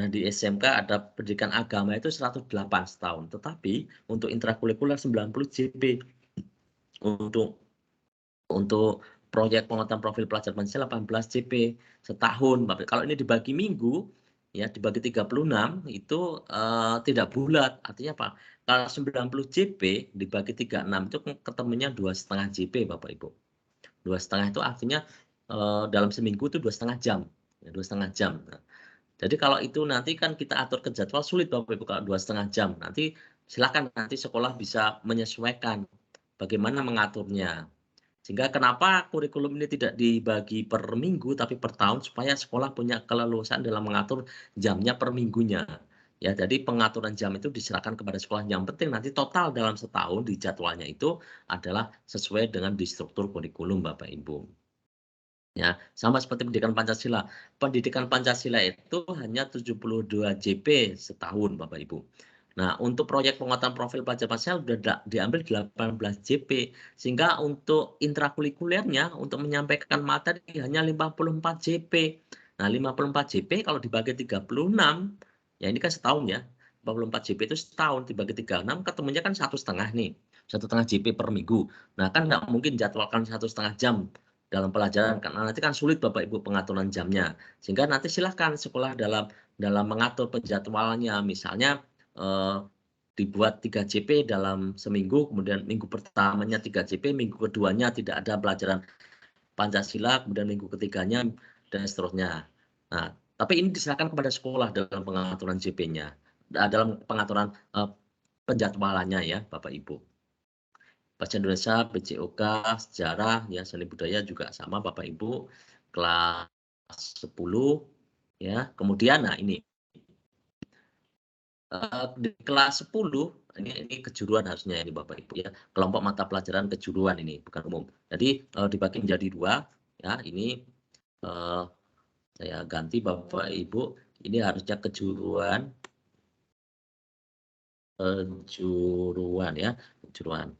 Nah, di SMK ada pendidikan agama itu 108 setahun, tetapi untuk intrakurikuler 90 JP. Untuk proyek penguatan profil pelajar Pancasila 18 JP setahun, Bapak. Kalau ini dibagi minggu ya, dibagi 36 itu tidak bulat. Artinya apa? Kalau 90 JP dibagi 36 itu ketemunya 2,5 JP Bapak Ibu. 2,5 itu artinya dalam seminggu itu 2,5 jam, ya, 2,5 jam. Nah, jadi kalau itu nanti kan kita atur ke jadwal sulit Bapak Ibu kalau 2,5 jam. Nanti silakan nanti sekolah bisa menyesuaikan bagaimana mengaturnya. Sehingga kenapa kurikulum ini tidak dibagi per minggu tapi per tahun supaya sekolah punya keleluasaan dalam mengatur jamnya per minggunya. Ya, jadi pengaturan jam itu diserahkan kepada sekolah. Yang penting nanti total dalam setahun di jadwalnya itu adalah sesuai dengan di struktur kurikulum Bapak Ibu. Ya, sama seperti pendidikan Pancasila. Pendidikan Pancasila itu hanya 72 JP setahun Bapak Ibu. Nah, untuk proyek penguatan profil pelajar Pancasila sudah diambil 18 JP. Sehingga untuk intrakurikulernya, untuk menyampaikan materi hanya 54 JP. Nah, 54 JP kalau dibagi 36, ya ini kan setahun ya. 44 JP itu setahun dibagi 36 ketemunya kan 1,5 nih. 1,5 JP per minggu. Nah, kan nggak mungkin jadwalkan 1,5 jam dalam pelajaran karena nanti kan sulit Bapak Ibu pengaturan jamnya. Sehingga nanti silahkan sekolah dalam mengatur penjadwalannya. Misalnya dibuat 3 JP dalam seminggu, kemudian minggu pertamanya 3 JP, minggu keduanya tidak ada pelajaran Pancasila, kemudian minggu ketiganya dan seterusnya. Nah, tapi ini diserahkan kepada sekolah dalam pengaturan JP-nya, dalam pengaturan penjadwalannya ya, Bapak Ibu. Bahasa Indonesia, BCOK, sejarah, ya seni budaya juga sama Bapak Ibu, kelas 10, ya. Kemudian, nah ini di kelas 10 ini kejuruan harusnya ini Bapak Ibu ya, kelompok mata pelajaran kejuruan ini bukan umum. Jadi dibagi menjadi 2 ya, ini saya ganti Bapak Ibu, ini harusnya kejuruan ya, kejuruan.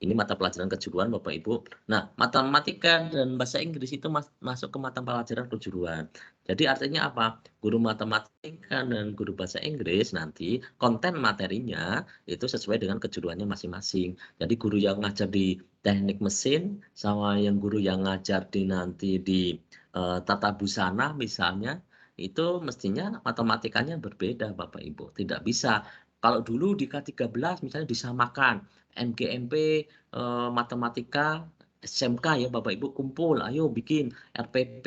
Ini mata pelajaran kejuruan Bapak Ibu. Nah, matematika dan bahasa Inggris itu masuk ke mata pelajaran kejuruan. Jadi artinya apa? Guru matematika dan guru bahasa Inggris nanti konten materinya itu sesuai dengan kejuruannya masing-masing. Jadi guru yang ngajar di teknik mesin sama yang guru yang ngajar nanti di tata busana misalnya, itu mestinya matematikanya berbeda Bapak Ibu. Tidak bisa. Kalau dulu di K13 misalnya disamakan MGMP matematika SMK ya Bapak Ibu kumpul, ayo bikin RPP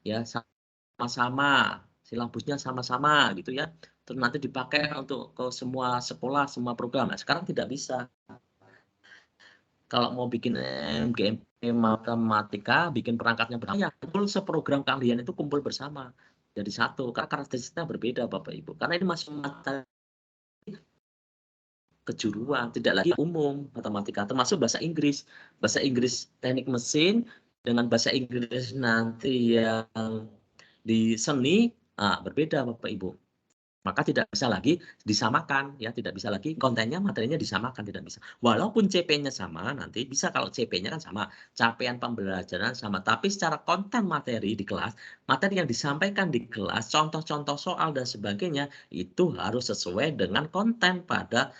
ya sama-sama, silabusnya sama-sama gitu ya. Terus nanti dipakai untuk ke semua sekolah, semua program. Nah, sekarang tidak bisa. Kalau mau bikin MGMP matematika, bikin perangkatnya bersama, ya kumpul seprogram kalian itu kumpul bersama. Jadi satu, karena karakteristiknya berbeda Bapak Ibu. Karena ini masih mata kejuruan, tidak lagi umum matematika, termasuk bahasa Inggris. Bahasa Inggris teknik mesin dengan bahasa Inggris nanti yang di seni, berbeda Bapak Ibu. Maka tidak bisa lagi disamakan, ya tidak bisa lagi kontennya, materinya disamakan, tidak bisa. Walaupun CP-nya sama, nanti bisa kalau CP-nya kan sama, capaian pembelajaran sama, tapi secara konten materi di kelas, materi yang disampaikan di kelas, contoh-contoh soal dan sebagainya, itu harus sesuai dengan konten pada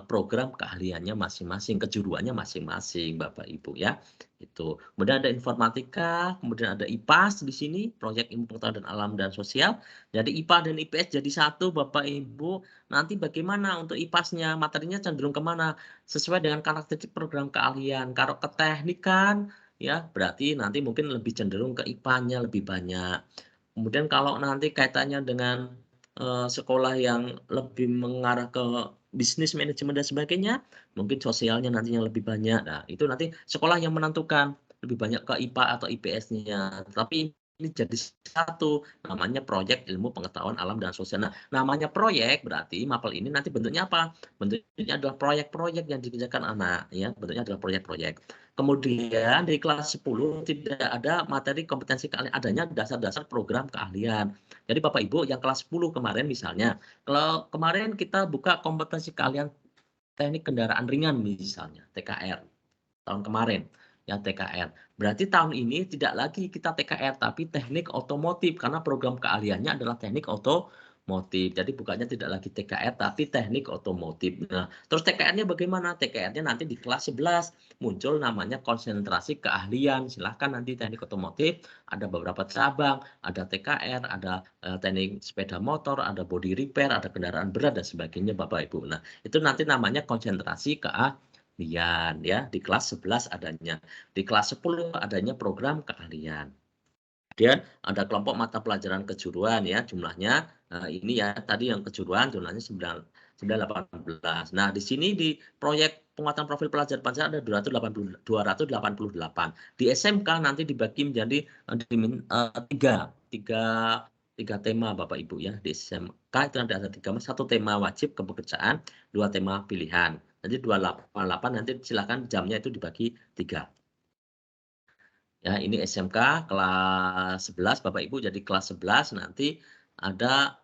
program keahliannya masing-masing, kejuruannya masing-masing, Bapak Ibu ya. Itu. Kemudian ada informatika, kemudian ada IPAS di sini, proyek ilmu pengetahuan dan alam dan sosial. Jadi IPA dan IPS jadi satu, Bapak Ibu. Nanti bagaimana untuk IPAS-nya, materinya cenderung kemana? Sesuai dengan karakteristik program keahlian. Kalau keteknikan, ya berarti nanti mungkin lebih cenderung ke IPA-nya lebih banyak. Kemudian kalau nanti kaitannya dengan sekolah yang lebih mengarah ke bisnis manajemen dan sebagainya, mungkin sosialnya nantinya lebih banyak. Nah, itu nanti sekolah yang menentukan lebih banyak ke IPA atau IPS-nya. Tapi ini jadi satu, namanya proyek ilmu pengetahuan alam dan sosial. Nah, namanya proyek berarti mapel ini nanti bentuknya apa? Bentuknya adalah proyek-proyek yang dikerjakan anak, ya. Bentuknya adalah proyek-proyek. Kemudian di kelas 10 tidak ada materi kompetensi keahlian, adanya dasar-dasar program keahlian. Jadi Bapak Ibu yang kelas 10 kemarin misalnya, kalau kemarin kita buka kompetensi keahlian teknik kendaraan ringan misalnya, TKR, tahun kemarin, ya TKR. Berarti tahun ini tidak lagi kita TKR, tapi teknik otomotif, karena program keahliannya adalah teknik otomotif. Jadi bukannya tidak lagi TKR, tapi teknik otomotif. Nah, terus TKR-nya bagaimana? TKR-nya nanti di kelas 11 muncul namanya konsentrasi keahlian. Silahkan nanti teknik otomotif, ada beberapa cabang, ada TKR, ada teknik sepeda motor, ada body repair, ada kendaraan berat, dan sebagainya Bapak Ibu. Nah, itu nanti namanya konsentrasi keahlian ya, di kelas 11 adanya. Di kelas 10 adanya program keahlian. Kemudian ada kelompok mata pelajaran kejuruan ya, jumlahnya ini ya tadi yang kejuruan jumlahnya 918. Nah, di sini di proyek penguatan profil pelajar Pancasila ada 288. Di SMK nanti dibagi menjadi tiga tema Bapak Ibu ya. Di SMK itu ada 3, 1 tema wajib kepekerjaan, 2 tema pilihan. Nanti 288 nanti silakan jamnya itu dibagi 3. Ya, ini SMK kelas 11 Bapak Ibu, jadi kelas 11 nanti ada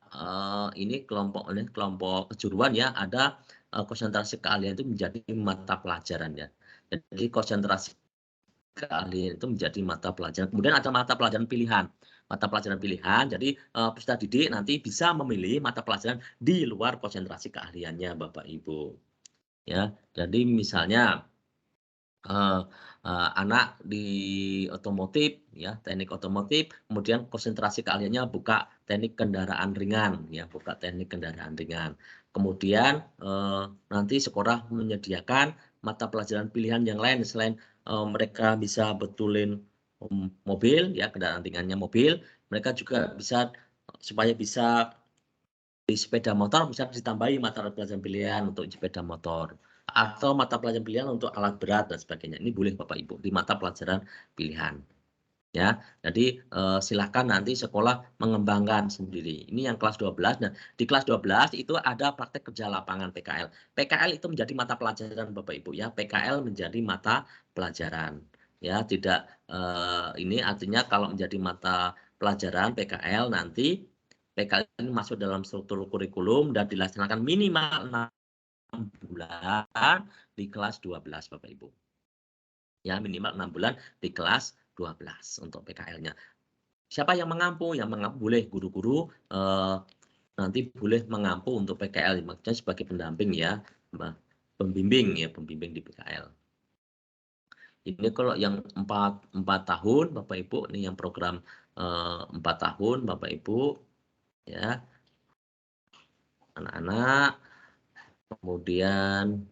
ini kelompok kejuruan ya, ada konsentrasi keahlian itu menjadi mata pelajaran ya. Jadi konsentrasi keahlian itu menjadi mata pelajaran. Kemudian ada mata pelajaran pilihan. mata pelajaran pilihan. Jadi peserta didik nanti bisa memilih mata pelajaran di luar konsentrasi keahliannya, Bapak Ibu. Ya, jadi misalnya anak di otomotif, ya teknik otomotif, kemudian konsentrasi keahliannya buka teknik kendaraan ringan, ya buka teknik kendaraan ringan. Kemudian nanti sekolah menyediakan mata pelajaran pilihan yang lain selain mereka bisa betulin mobil, ya kendaraan ringannya mobil, mereka juga bisa supaya bisa di sepeda motor bisa ditambahi mata pelajaran pilihan untuk sepeda motor atau mata pelajaran pilihan untuk alat berat dan sebagainya. Ini boleh Bapak Ibu di mata pelajaran pilihan. Ya, jadi silahkan nanti sekolah mengembangkan sendiri. Ini yang kelas 12. Nah, di kelas 12 itu ada praktek kerja lapangan PKL. PKL itu menjadi mata pelajaran Bapak Ibu ya. PKL menjadi mata pelajaran. Ya, tidak ini artinya kalau menjadi mata pelajaran PKL nanti PKL ini masuk dalam struktur kurikulum dan dilaksanakan minimal 6 bulan di kelas 12 Bapak Ibu. Ya, minimal 6 bulan di kelas 12 untuk PKL-nya. Siapa yang mengampu? Yang mengampu boleh guru-guru nanti boleh mengampu untuk PKL, maksudnya sebagai pendamping ya, pembimbing ya, pembimbing di PKL. Ini kalau yang 4 tahun Bapak Ibu, ini yang program 4 tahun Bapak Ibu ya. Anak-anak, kemudian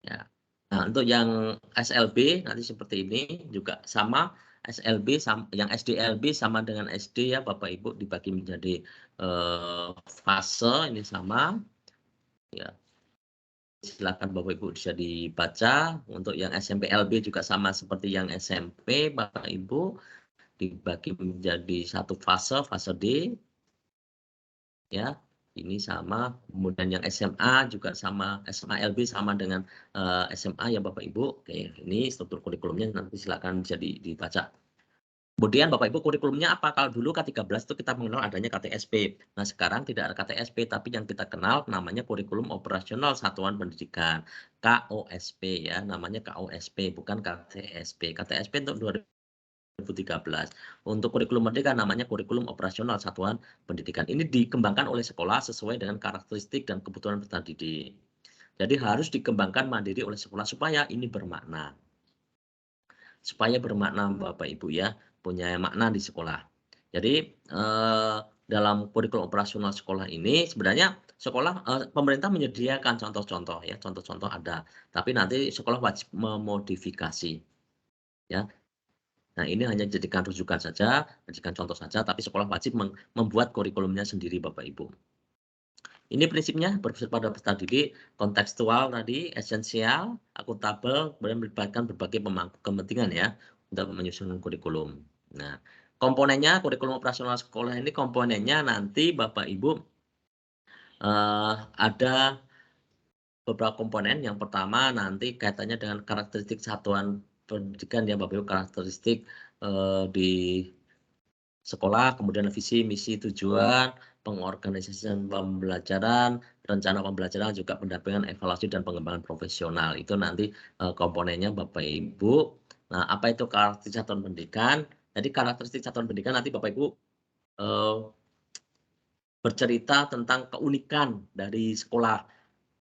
ya. Nah, untuk yang SLB nanti seperti ini juga sama. SLB yang SDLB sama dengan SD ya Bapak Ibu dibagi menjadi fase ini sama ya. Silakan Bapak Ibu bisa dibaca. Untuk yang SMP LB juga sama seperti yang SMP Bapak Ibu dibagi menjadi satu fase, fase D ya. Ini sama, kemudian yang SMA juga sama, SMA LB sama dengan SMA ya Bapak Ibu. Oke, ini struktur kurikulumnya nanti silakan bisa dibaca. Kemudian Bapak Ibu kurikulumnya apa? Kalau dulu K13 itu kita mengenal adanya KTSP. Nah sekarang tidak ada KTSP, tapi yang kita kenal namanya kurikulum operasional satuan pendidikan. KOSP ya, namanya KOSP bukan KTSP. KTSP untuk 2013. Untuk kurikulum merdeka namanya kurikulum operasional satuan pendidikan. Ini dikembangkan oleh sekolah sesuai dengan karakteristik dan kebutuhan peserta didik. Jadi harus dikembangkan mandiri oleh sekolah supaya ini bermakna. Supaya bermakna Bapak Ibu ya, punya makna di sekolah. Jadi dalam kurikulum operasional sekolah ini sebenarnya sekolah pemerintah menyediakan contoh-contoh ya, contoh-contoh ada. Tapi nanti sekolah wajib memodifikasi ya. Nah, ini hanya jadikan rujukan saja, jadikan contoh saja, tapi sekolah wajib membuat kurikulumnya sendiri, Bapak Ibu. Ini prinsipnya berbasis pada peserta didik, kontekstual tadi, esensial, akuntabel, kemudian melibatkan berbagai pemangku kepentingan ya untuk menyusun kurikulum. Nah, komponennya kurikulum operasional sekolah ini komponennya nanti Bapak Ibu ada beberapa komponen. Yang pertama nanti kaitannya dengan karakteristik satuan pendidikan ya Bapak Ibu, karakteristik di sekolah, kemudian visi, misi, tujuan, pengorganisasian pembelajaran, rencana pembelajaran, juga pendampingan, evaluasi, dan pengembangan profesional. Itu nanti komponennya Bapak Ibu. Nah, apa itu karakteristik satuan pendidikan? Jadi karakteristik satuan pendidikan nanti Bapak Ibu bercerita tentang keunikan dari sekolah.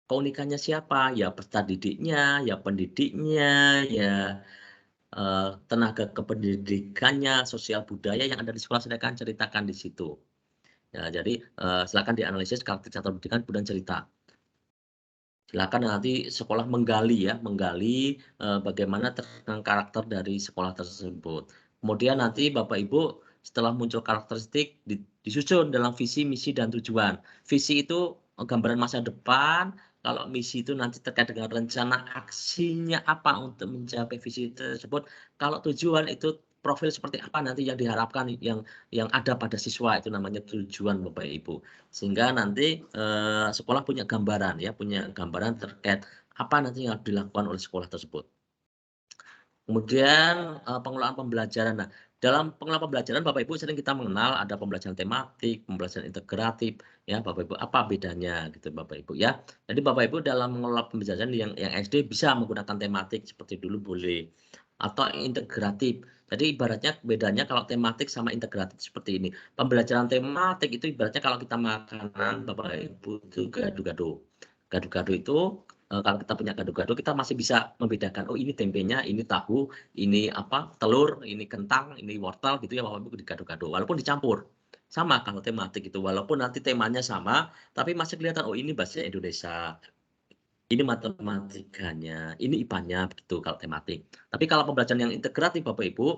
Keunikannya siapa? Ya peserta didiknya, ya pendidiknya, ya tenaga kependidikannya, sosial budaya yang ada di sekolah, silakan ceritakan di situ. Ya, jadi silakan dianalisis karakteristik satuan pendidikan kemudian cerita. Silakan nanti sekolah menggali ya, menggali bagaimana tentang karakter dari sekolah tersebut. Kemudian nanti Bapak Ibu setelah muncul karakteristik disusun dalam visi, misi, dan tujuan. Visi itu gambaran masa depan, kalau misi itu nanti terkait dengan rencana aksinya apa untuk mencapai visi tersebut. Kalau tujuan itu profil seperti apa nanti yang diharapkan yang ada pada siswa, itu namanya tujuan Bapak Ibu. Sehingga nanti sekolah punya gambaran ya, punya gambaran terkait apa nanti yang harus dilakukan oleh sekolah tersebut. Kemudian pengelolaan pembelajaran. Nah, dalam pengelolaan pembelajaran Bapak Ibu sering kita mengenal ada pembelajaran tematik, pembelajaran integratif, ya Bapak Ibu. Apa bedanya gitu Bapak Ibu ya? Jadi Bapak Ibu dalam mengelola pembelajaran yang SD bisa menggunakan tematik seperti dulu boleh. atau integratif. Jadi ibaratnya bedanya kalau tematik sama integratif seperti ini. Pembelajaran tematik itu ibaratnya kalau kita makanan Bapak Ibu itu gado-gado. Gado-gado itu kalau kita punya gado-gado kita masih bisa membedakan, oh ini tempenya, ini tahu, ini apa telur, ini kentang, ini wortel gitu ya Bapak Ibu di gado-gado. Walaupun dicampur. Sama kalau tematik itu walaupun nanti temanya sama tapi masih kelihatan oh ini bahasa Indonesia. Ini matematikanya, ini IPA-nya begitu kalau tematik. Tapi kalau pembelajaran yang integratif Bapak Ibu,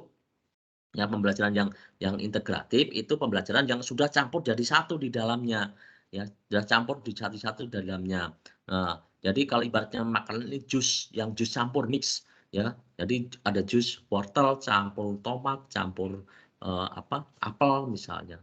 ya pembelajaran yang integratif itu pembelajaran yang sudah campur jadi satu di dalamnya, ya sudah campur di satu-satu dalamnya. Nah, jadi kalau ibaratnya makanan ini jus, yang jus campur mix, ya. Jadi ada jus wortel campur tomat, campur apel misalnya.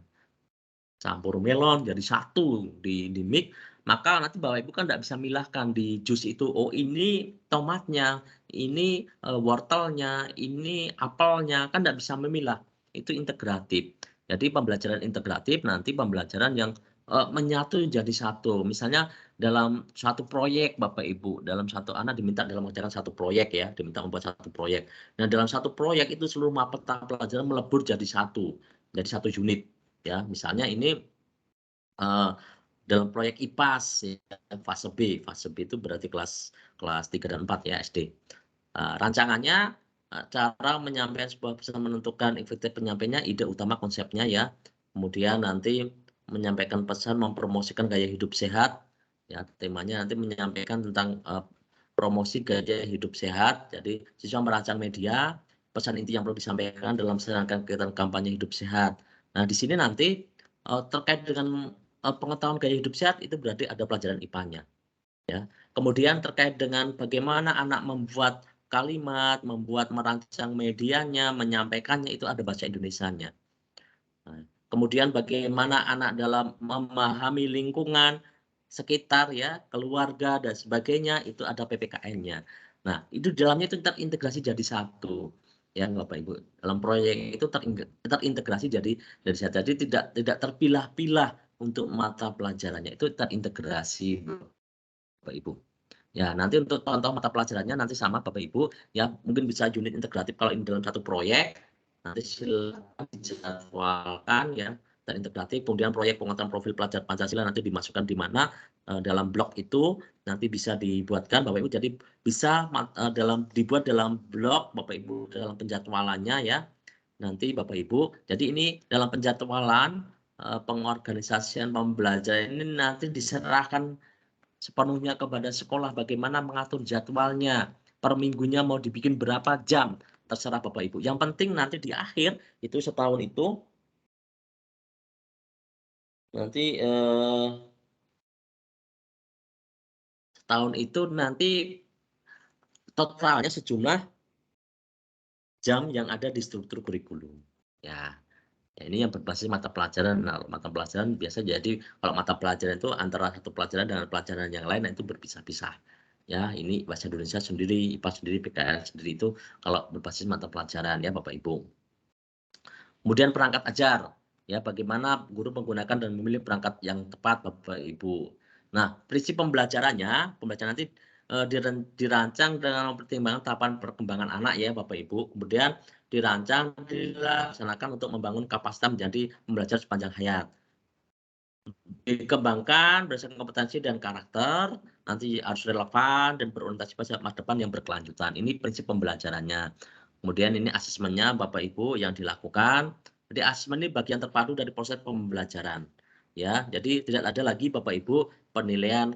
Campur melon jadi satu di mix, maka nanti Bapak Ibu kan nggak bisa milahkan di jus itu, oh ini tomatnya, ini wortelnya, ini apelnya, kan nggak bisa memilah. Itu integratif. Jadi pembelajaran integratif nanti pembelajaran yang menyatu jadi satu. Misalnya dalam satu proyek Bapak Ibu, dalam satu anak diminta dalam mengerjakan satu proyek ya, diminta membuat satu proyek. Nah dalam satu proyek itu seluruh mata pelajaran melebur jadi satu unit. Ya, misalnya ini dalam proyek IPAS ya, fase B itu berarti kelas 3 dan 4 ya SD. Rancangannya cara menyampaikan sebuah pesan menentukan efektif penyampaiannya, ide utama konsepnya ya. Kemudian nanti menyampaikan pesan mempromosikan gaya hidup sehat ya, temanya nanti menyampaikan tentang promosi gaya hidup sehat. Jadi siswa merancang media, pesan inti yang perlu disampaikan dalam serangkaian kegiatan kampanye hidup sehat. Nah, di sini nanti terkait dengan pengetahuan gaya hidup sehat itu berarti ada pelajaran IPA-nya ya. Kemudian terkait dengan bagaimana anak membuat kalimat, merancang medianya, menyampaikannya itu ada bahasa Indonesianya. Nah, kemudian bagaimana anak dalam memahami lingkungan sekitar ya, keluarga dan sebagainya itu ada PPKN-nya. Nah, itu dalamnya itu terintegrasi jadi satu. Ya, Bapak Ibu. Dalam proyek itu terintegrasi jadi dari satu. Jadi tidak terpilah-pilah untuk mata pelajarannya itu terintegrasi Bapak Ibu. Ya, nanti untuk contoh mata pelajarannya nanti sama Bapak Ibu, ya mungkin bisa unit integratif kalau ini dalam satu proyek, nanti silakan dijadwalkan ya, terintegratif, kemudian proyek pengetahuan profil pelajar Pancasila nanti dimasukkan di mana, dalam blok itu nanti bisa dibuatkan Bapak Ibu, jadi bisa dibuat dalam blok Bapak Ibu, dalam penjadwalannya ya, nanti Bapak Ibu, jadi ini dalam penjadwalan, pengorganisasian pembelajaran ini nanti diserahkan sepenuhnya kepada sekolah bagaimana mengatur jadwalnya, per minggunya mau dibikin berapa jam, terserah Bapak Ibu. Yang penting nanti di akhir itu setahun itu nanti setahun itu nanti totalnya sejumlah jam yang ada di struktur kurikulum. Ya, ya ini yang berbasis mata pelajaran. Nah, mata pelajaran biasa jadi kalau mata pelajaran itu antara satu pelajaran dengan pelajaran yang lain itu berpisah-pisah. Ya, ini bahasa Indonesia sendiri, IPA sendiri, PKN sendiri itu kalau berbasis mata pelajaran ya Bapak Ibu. Kemudian perangkat ajar, ya bagaimana guru menggunakan dan memilih perangkat yang tepat Bapak Ibu. Nah, prinsip pembelajarannya, pembelajaran nanti dirancang dengan mempertimbangkan tahapan perkembangan anak ya Bapak Ibu. Kemudian dirancang, dilaksanakan untuk membangun kapasitas menjadi pembelajar sepanjang hayat. Dikembangkan berdasarkan kompetensi dan karakter, nanti harus relevan dan berorientasi pada masa depan yang berkelanjutan. Ini prinsip pembelajarannya. Kemudian ini asesmennya Bapak Ibu yang dilakukan. Jadi asesmen ini bagian terpadu dari proses pembelajaran. Ya, jadi tidak ada lagi Bapak Ibu penilaian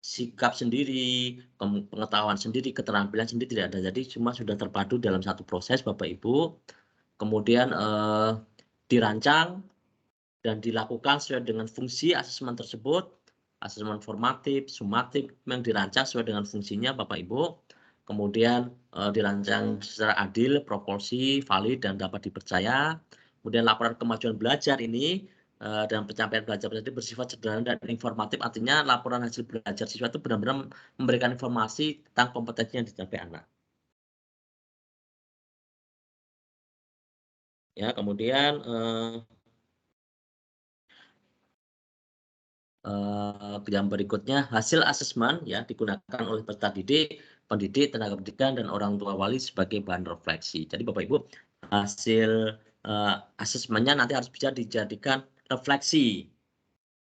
sikap sendiri, pengetahuan sendiri, keterampilan sendiri tidak ada. Jadi semua sudah terpadu dalam satu proses Bapak Ibu. Kemudian dirancang dan dilakukan sesuai dengan fungsi asesmen tersebut, asesmen formatif, sumatif yang dirancang sesuai dengan fungsinya Bapak Ibu, kemudian dirancang secara adil, proporsi, valid, dan dapat dipercaya. Kemudian laporan kemajuan belajar ini dan pencapaian belajar tadi bersifat sederhana dan informatif, artinya laporan hasil belajar siswa itu benar-benar memberikan informasi tentang kompetensi yang dicapai anak. Ya, kemudian yang berikutnya hasil asesmen ya digunakan oleh peserta didik pendidik, tenaga pendidikan, dan orang tua wali sebagai bahan refleksi. Jadi Bapak Ibu, hasil asesmennya nanti harus bisa dijadikan refleksi,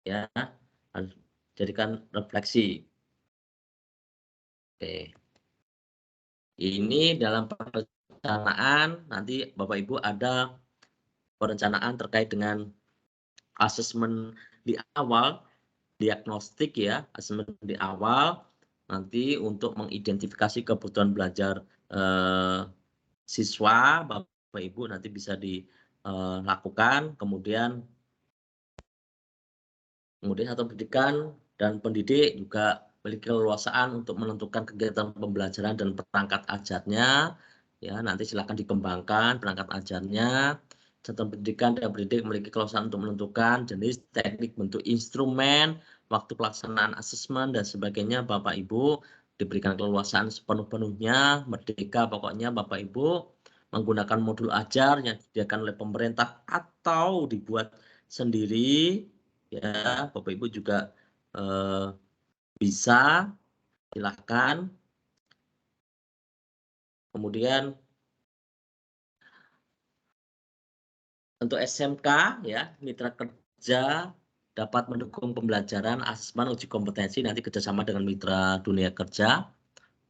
ya, harus jadikan refleksi. Oke, ini dalam perencanaan nanti Bapak Ibu ada perencanaan terkait dengan asesmen di awal, diagnostik ya, asesmen di awal nanti untuk mengidentifikasi kebutuhan belajar siswa, Bapak Ibu nanti bisa dilakukan, kemudian satuan pendidikan dan pendidik juga memiliki keleluasaan untuk menentukan kegiatan pembelajaran dan perangkat ajarnya. Ya, nanti silakan dikembangkan perangkat ajarnya. Satuan pendidikan dan pendidik memiliki keleluasaan untuk menentukan jenis, teknik, bentuk instrumen, waktu pelaksanaan asesmen dan sebagainya. Bapak Ibu diberikan keleluasaan sepenuh-penuhnya, merdeka pokoknya Bapak Ibu menggunakan modul ajar yang disediakan oleh pemerintah atau dibuat sendiri. Ya, Bapak Ibu juga bisa, silahkan. Kemudian untuk SMK ya, mitra kerja dapat mendukung pembelajaran asesmen uji kompetensi nanti kerjasama dengan mitra dunia kerja.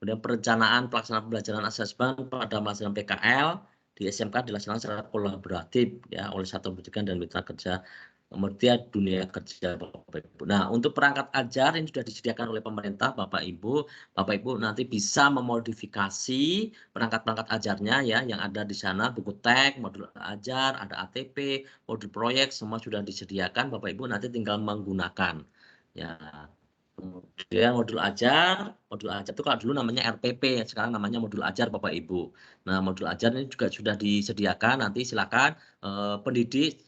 Kemudian perencanaan pelaksanaan pembelajaran asesmen pada masa PKL di SMK dilaksanakan secara kolaboratif ya oleh satuan pendidikan dan mitra kerja kemudian dunia kerja Bapak Ibu. Nah, untuk perangkat ajar ini sudah disediakan oleh pemerintah Bapak Ibu. Bapak Ibu nanti bisa memodifikasi perangkat-perangkat ajarnya ya yang ada di sana, buku teks, modul ajar, ada ATP, modul proyek semua sudah disediakan. Bapak Ibu nanti tinggal menggunakan. Ya. Kemudian modul ajar itu kalau dulu namanya RPP, sekarang namanya modul ajar Bapak Ibu. Nah, modul ajar ini juga sudah disediakan, nanti silakan pendidik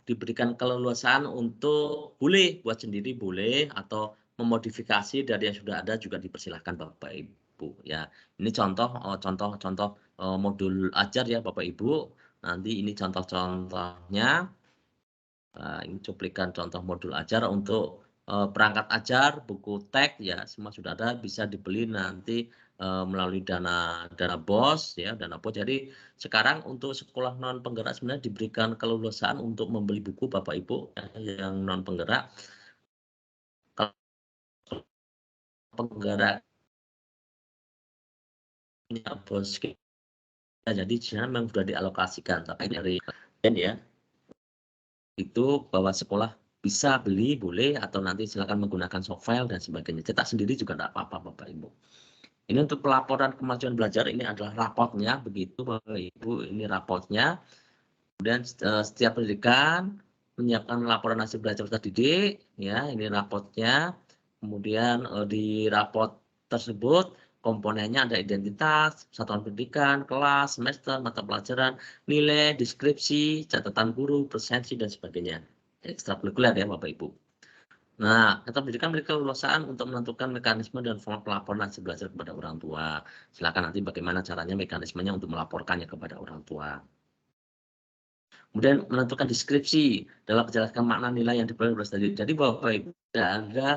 diberikan keleluasaan untuk boleh buat sendiri boleh atau memodifikasi dari yang sudah ada juga dipersilahkan Bapak Ibu ya. Ini contoh modul ajar ya Bapak Ibu. Nanti ini contoh-contohnya. Nah, ini cuplikan contoh modul ajar untuk perangkat ajar, buku teks ya semua sudah ada, bisa dibeli nanti melalui dana BOS ya, dana BOS. Jadi sekarang untuk sekolah non penggerak sebenarnya diberikan keleluasaan untuk membeli buku Bapak Ibu ya, yang non penggerak. Kalau penggerak punya BOS jadi memang sudah dialokasikan tapi dari ya itu bahwa sekolah bisa beli boleh atau nanti silakan menggunakan soft file dan sebagainya. Cetak sendiri juga tidak apa-apa Bapak Ibu. Ini untuk pelaporan kemajuan belajar ini adalah rapotnya begitu Bapak Ibu, ini rapotnya. Kemudian setiap pendidikan menyiapkan laporan hasil belajar peserta didik ya, ini rapotnya. Kemudian di rapot tersebut komponennya ada identitas, satuan pendidikan, kelas, semester, mata pelajaran, nilai, deskripsi, catatan guru, presensi dan sebagainya. Ekstrakurikuler ya Bapak Ibu. Nah, satuan pendidikan memiliki keleluasaan untuk menentukan mekanisme dan format pelaporan hasil belajar kepada orang tua. Silakan nanti bagaimana caranya mekanismenya untuk melaporkannya kepada orang tua. Kemudian menentukan deskripsi dalam menjelaskan makna nilai yang diperoleh oleh tadi. Jadi Bapak Ibu tidak ada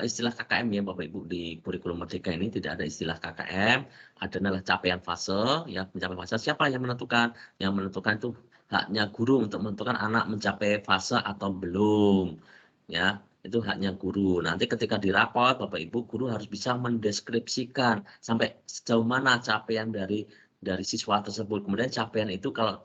istilah KKM ya Bapak Ibu di kurikulum Merdeka ini tidak ada istilah KKM, ada adalah capaian fase ya, pencapaian fase. Siapa yang menentukan? Yang menentukan itu haknya guru untuk menentukan anak mencapai fase atau belum. Ya, itu haknya guru. Nanti ketika dirapot Bapak Ibu guru harus bisa mendeskripsikan sampai sejauh mana capaian dari siswa tersebut. Kemudian capaian itu kalau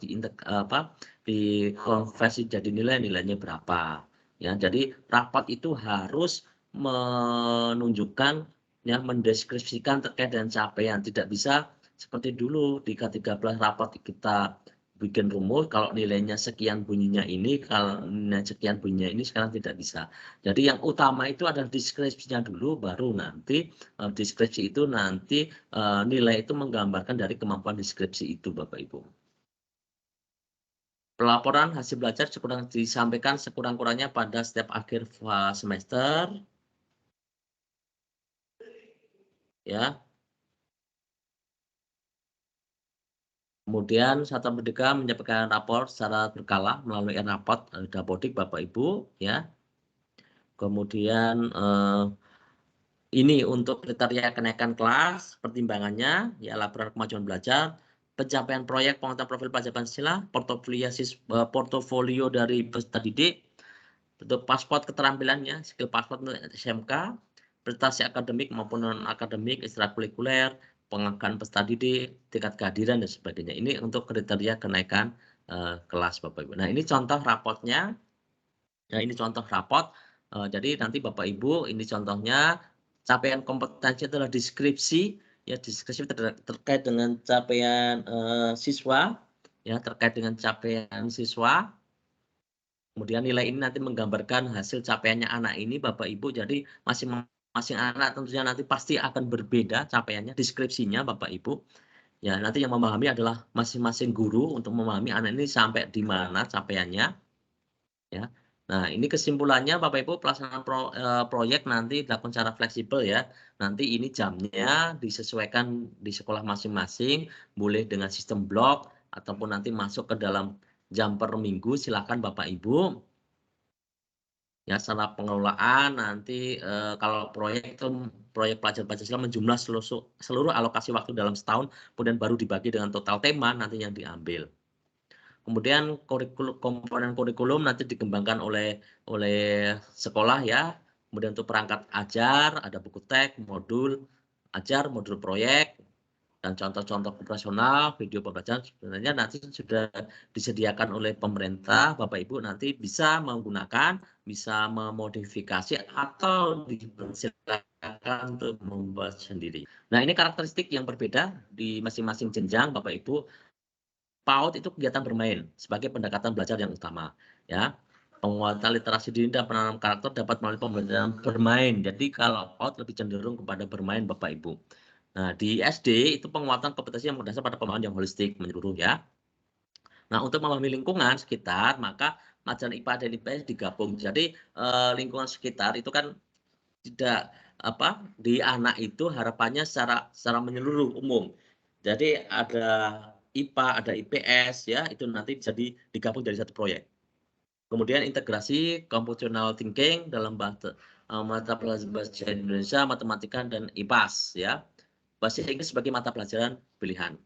dikonversi jadi nilainya berapa ya. Jadi rapat itu harus menunjukkan ya, mendeskripsikan terkait dengan capaian, tidak bisa seperti dulu di K13 rapat kita bikin rumus kalau nilainya sekian bunyinya ini, kalau nilai sekian bunyinya ini, sekarang tidak bisa. Jadi yang utama itu adalah deskripsinya dulu, baru nanti deskripsi itu nanti nilai itu menggambarkan dari kemampuan deskripsi itu Bapak Ibu. Pelaporan hasil belajar disampaikan sekurang-kurangnya pada setiap akhir semester. Ya. Kemudian satuan pendidikan menyampaikan rapor secara berkala melalui raport Dapodik Bapak Ibu ya. Kemudian Ini untuk kriteria kenaikan kelas, pertimbangannya, ya laporan kemajuan belajar, pencapaian proyek penguatan profil pelajar Pancasila, portofolio dari peserta didik, untuk paspor keterampilannya, skill paspor SMK, prestasi akademik maupun non-akademik, ekstrakurikuler, penghargaan peserta didik, tingkat kehadiran, dan sebagainya. Ini untuk kriteria kenaikan kelas, Bapak Ibu. Nah, ini contoh raportnya. Ya, ini contoh raport. Jadi nanti Bapak Ibu, ini contohnya capaian kompetensi adalah deskripsi, ya deskripsi terkait dengan capaian siswa, ya terkait dengan capaian siswa. Kemudian nilai ini nanti menggambarkan hasil capaiannya anak ini, Bapak Ibu. Jadi masing-masing anak tentunya nanti pasti akan berbeda capaiannya, deskripsinya, Bapak Ibu. Ya, nanti yang memahami adalah masing-masing guru untuk memahami anak ini sampai di mana capaiannya. Ya. Nah, ini kesimpulannya Bapak Ibu, pelaksanaan proyek nanti dilakukan secara fleksibel ya. Nanti ini jamnya disesuaikan di sekolah masing-masing, boleh dengan sistem blok ataupun nanti masuk ke dalam jam per minggu, silakan Bapak Ibu. Ya, secara pengelolaan nanti kalau proyek itu proyek pelajar Pancasila menjumlah seluruh alokasi waktu dalam setahun, kemudian baru dibagi dengan total tema nanti yang diambil. Kemudian komponen kurikulum nanti dikembangkan oleh sekolah ya. Kemudian untuk perangkat ajar ada buku teks, modul ajar, modul proyek, dan contoh-contoh operasional, video pembelajaran sebenarnya nanti sudah disediakan oleh pemerintah. Bapak Ibu nanti bisa menggunakan, bisa memodifikasi atau dipersilakan untuk membuat sendiri. Nah, ini karakteristik yang berbeda di masing-masing jenjang Bapak Ibu. PAUD itu kegiatan bermain sebagai pendekatan belajar yang utama, ya. Penguatan literasi diri dan penanam karakter dapat melalui pembelajaran bermain. Jadi kalau PAUD lebih cenderung kepada bermain, Bapak Ibu. Nah, di SD itu penguatan kompetensi yang berdasar pada pemahaman yang holistik menyeluruh ya. Nah, untuk memahami lingkungan sekitar, maka pelajaran IPA dan IPS digabung. Jadi lingkungan sekitar itu kan tidak di anak itu harapannya secara menyeluruh umum. Jadi ada IPA, ada IPS ya, itu nanti jadi digabung dari satu proyek. Kemudian integrasi computational thinking dalam mata pelajaran bahasa Indonesia, matematika dan IPAS ya. Bahasa Inggris sebagai mata pelajaran pilihan.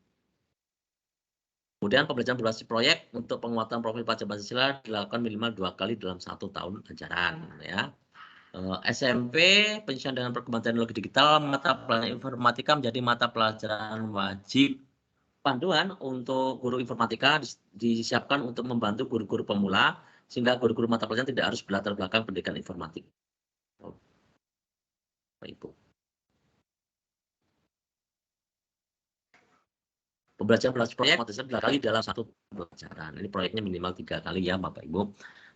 Kemudian pembelajaran berbasis proyek untuk penguatan profil pelajar Pancasila dilakukan minimal 2 kali dalam 1 tahun ajaran ya. SMP, penyesuaian dengan perkembangan teknologi digital, mata pelajaran informatika menjadi mata pelajaran wajib. Panduan untuk guru informatika disiapkan untuk membantu guru-guru pemula, sehingga guru-guru mata pelajaran tidak harus berlatar belakang pendidikan informatika. Ibu. Pembelajaran proyek potensial 2 kali dalam 1 pembelajaran. Ini proyeknya minimal 3 kali ya Bapak Ibu.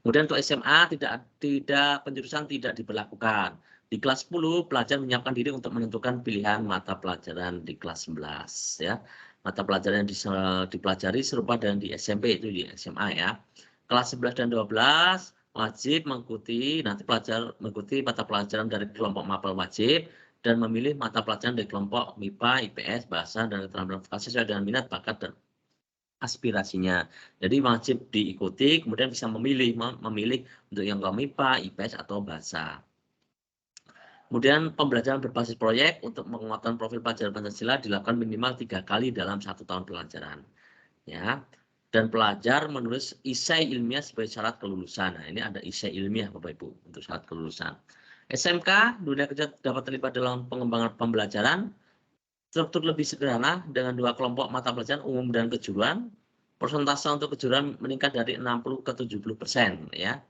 Kemudian untuk SMA tidak penjurusan tidak diberlakukan. Di kelas 10 pelajar menyiapkan diri untuk menentukan pilihan mata pelajaran di kelas 11 ya. Mata pelajaran yang dipelajari serupa dengan di SMP itu di SMA ya. Kelas 11 dan 12 wajib mengikuti mata pelajaran dari kelompok mapel wajib dan memilih mata pelajaran dari kelompok MIPA, IPS, bahasa, dan keterampilan vokasi sesuai dengan minat, bakat, dan aspirasinya. Jadi wajib diikuti, kemudian bisa memilih untuk yang kelompok MIPA, IPS, atau bahasa. Kemudian pembelajaran berbasis proyek untuk penguatan profil pelajar Pancasila dilakukan minimal 3 kali dalam 1 tahun pelajaran. Ya. Dan pelajar menulis esai ilmiah sebagai syarat kelulusan. Nah, ini ada esai ilmiah Bapak Ibu untuk syarat kelulusan. SMK, dunia kerja dapat terlibat dalam pengembangan pembelajaran. Struktur lebih sederhana dengan 2 kelompok mata pelajaran umum dan kejuruan. Persentase untuk kejuruan meningkat dari 60 ke 70% ya.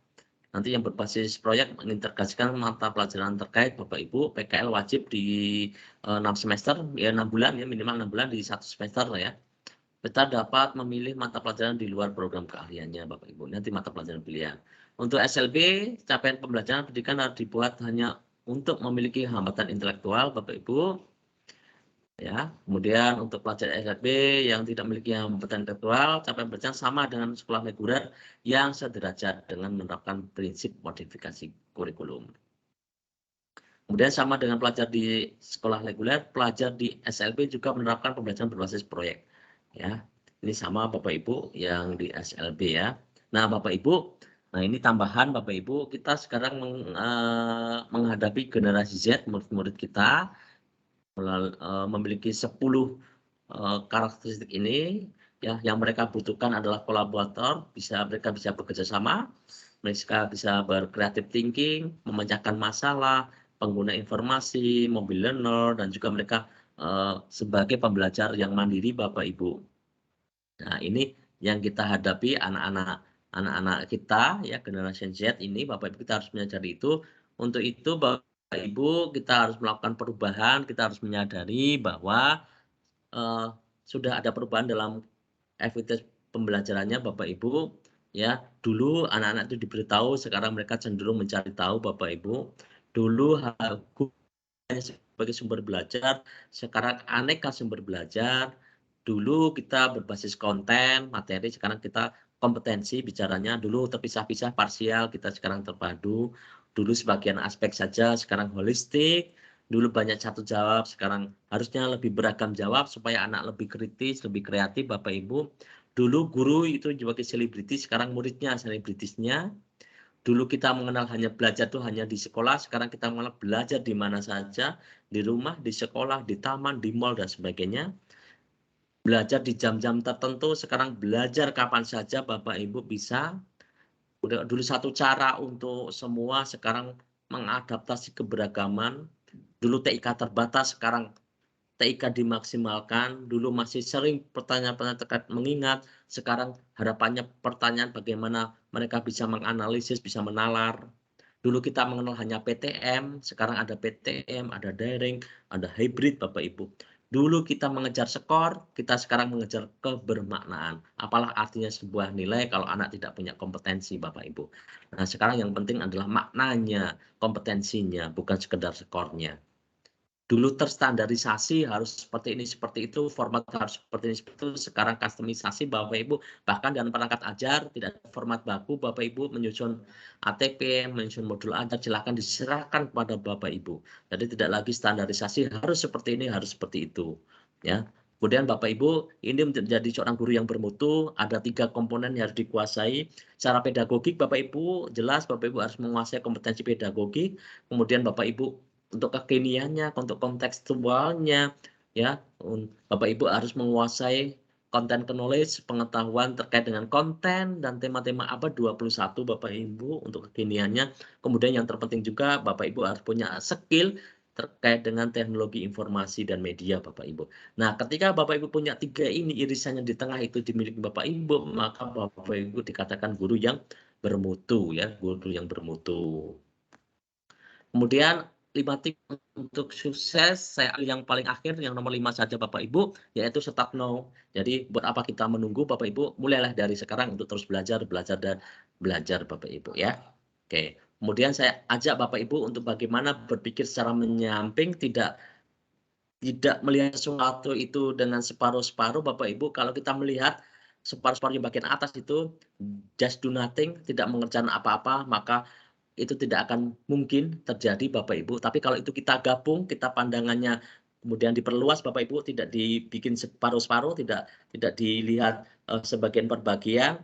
Nanti yang berbasis proyek mengintegrasikan mata pelajaran terkait Bapak Ibu, PKL wajib di 6 semester, ya 6 bulan ya, minimal 6 bulan di 1 semester ya. Kita dapat memilih mata pelajaran di luar program keahliannya Bapak Ibu. Nanti mata pelajaran pilihan. Untuk SLB, capaian pembelajaran pendidikan harus dibuat hanya untuk memiliki hambatan intelektual Bapak Ibu. Ya, kemudian untuk pelajar SLB yang tidak memiliki hambatan intelektual, capaian pembelajaran sama dengan sekolah reguler yang sederajat dengan menerapkan prinsip modifikasi kurikulum. Kemudian sama dengan pelajar di sekolah reguler, pelajar di SLB juga menerapkan pembelajaran berbasis proyek. Ya, ini sama Bapak Ibu yang di SLB ya. Nah, Bapak Ibu, Nah, ini tambahan Bapak Ibu, kita sekarang menghadapi generasi Z, murid-murid kita memiliki 10 karakteristik ini, ya, yang mereka butuhkan adalah kolaborator, mereka bisa bekerja sama, mereka bisa berkreatif thinking, memecahkan masalah, pengguna informasi, mobile learner, dan juga mereka sebagai pembelajar yang mandiri Bapak Ibu. Nah, ini yang kita hadapi anak-anak kita ya, generasi Z ini, Bapak Ibu, kita harus menyadari itu. Untuk itu Bapak Ibu, kita harus melakukan perubahan, kita harus menyadari bahwa sudah ada perubahan dalam aktivitas pembelajarannya Bapak Ibu, ya. Dulu anak-anak itu diberitahu, sekarang mereka cenderung mencari tahu Bapak Ibu. Dulu hanya sebagai sumber belajar, sekarang aneka sumber belajar. Dulu kita berbasis konten, materi, sekarang kita kompetensi bicaranya. Dulu terpisah-pisah parsial, kita sekarang terpadu. Dulu sebagian aspek saja, sekarang holistik. Dulu banyak satu jawab, sekarang harusnya lebih beragam jawab supaya anak lebih kritis, lebih kreatif Bapak Ibu. Dulu guru itu sebagai selebriti, sekarang muridnya selebritisnya. Dulu kita mengenal hanya belajar tuh hanya di sekolah, sekarang kita mengenal belajar di mana saja, di rumah, di sekolah, di taman, di mal, dan sebagainya. Belajar di jam-jam tertentu, sekarang belajar kapan saja Bapak Ibu bisa. Udah dulu satu cara untuk semua, sekarang mengadaptasi keberagaman. Dulu TIK terbatas, sekarang TIK dimaksimalkan. Dulu masih sering pertanyaan-pertanyaan terkait mengingat, sekarang harapannya pertanyaan bagaimana mereka bisa menganalisis, bisa menalar. Dulu kita mengenal hanya PTM, sekarang ada PTM, ada daring, ada hybrid Bapak Ibu. Dulu kita mengejar skor, kita sekarang mengejar kebermaknaan. Apalah artinya sebuah nilai kalau anak tidak punya kompetensi Bapak Ibu. Nah, sekarang yang penting adalah maknanya, kompetensinya, bukan sekedar skornya. Dulu terstandarisasi harus seperti ini, seperti itu, format harus seperti ini, seperti itu. Sekarang kustomisasi Bapak Ibu, bahkan dalam perangkat ajar tidak ada format baku, Bapak Ibu menyusun ATP, menyusun modul ajar, silakan diserahkan kepada Bapak Ibu. Jadi tidak lagi standarisasi harus seperti ini, harus seperti itu. Ya. Kemudian Bapak Ibu, ini menjadi seorang guru yang bermutu, ada 3 komponen yang harus dikuasai. Secara pedagogik Bapak Ibu, jelas Bapak Ibu harus menguasai kompetensi pedagogik, kemudian Bapak Ibu untuk kekiniannya, untuk kontekstualnya, ya, Bapak Ibu harus menguasai konten knowledge, pengetahuan terkait dengan konten dan tema-tema abad 21 Bapak Ibu untuk kekiniannya. Kemudian yang terpenting juga Bapak Ibu harus punya skill terkait dengan teknologi informasi dan media Bapak Ibu. Nah, ketika Bapak Ibu punya 3 ini, irisannya di tengah itu dimiliki Bapak Ibu, maka Bapak Ibu dikatakan guru yang bermutu, ya, guru yang bermutu. Kemudian 5 tips untuk sukses, saya yang paling akhir, yang nomor 5 saja Bapak Ibu, yaitu start now. Jadi buat apa kita menunggu Bapak Ibu, mulailah dari sekarang untuk terus belajar, belajar, dan belajar Bapak Ibu ya. Oke, kemudian saya ajak Bapak Ibu untuk bagaimana berpikir secara menyamping, tidak melihat sesuatu itu dengan separuh-separuh Bapak Ibu. Kalau kita melihat separuh-separuh yang bagian atas itu, just do nothing, tidak mengerjakan apa-apa, maka itu tidak akan mungkin terjadi Bapak Ibu. Tapi kalau itu kita gabung, kita pandangannya kemudian diperluas Bapak Ibu, tidak dibikin separuh-separuh, tidak dilihat sebagian per bagian.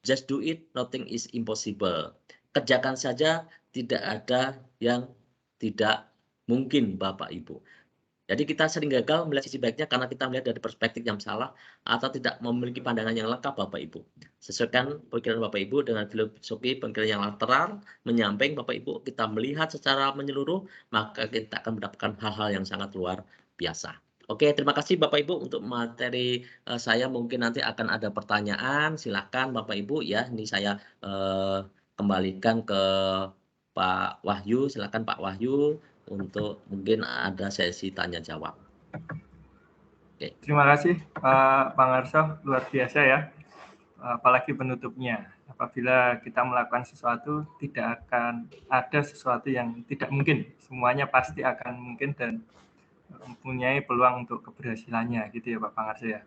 Just do it, nothing is impossible. Kerjakan saja, tidak ada yang tidak mungkin Bapak Ibu. Jadi kita sering gagal melihat sisi baiknya karena kita melihat dari perspektif yang salah atau tidak memiliki pandangan yang lengkap Bapak Ibu. Sesuaikan pikiran Bapak Ibu dengan filosofi pemikiran yang lateral, menyamping Bapak Ibu, kita melihat secara menyeluruh, maka kita akan mendapatkan hal-hal yang sangat luar biasa. Oke, terima kasih Bapak Ibu untuk materi saya. Mungkin nanti akan ada pertanyaan, silakan Bapak Ibu ya. Ini saya kembalikan ke Pak Wahyu, silakan Pak Wahyu untuk mungkin ada sesi tanya jawab. Oke. Terima kasih Pak Pangarso, luar biasa ya. Apalagi penutupnya. Apabila kita melakukan sesuatu, tidak akan ada sesuatu yang tidak mungkin. Semuanya pasti akan mungkin dan mempunyai peluang untuk keberhasilannya, gitu ya Pak Pangarso ya.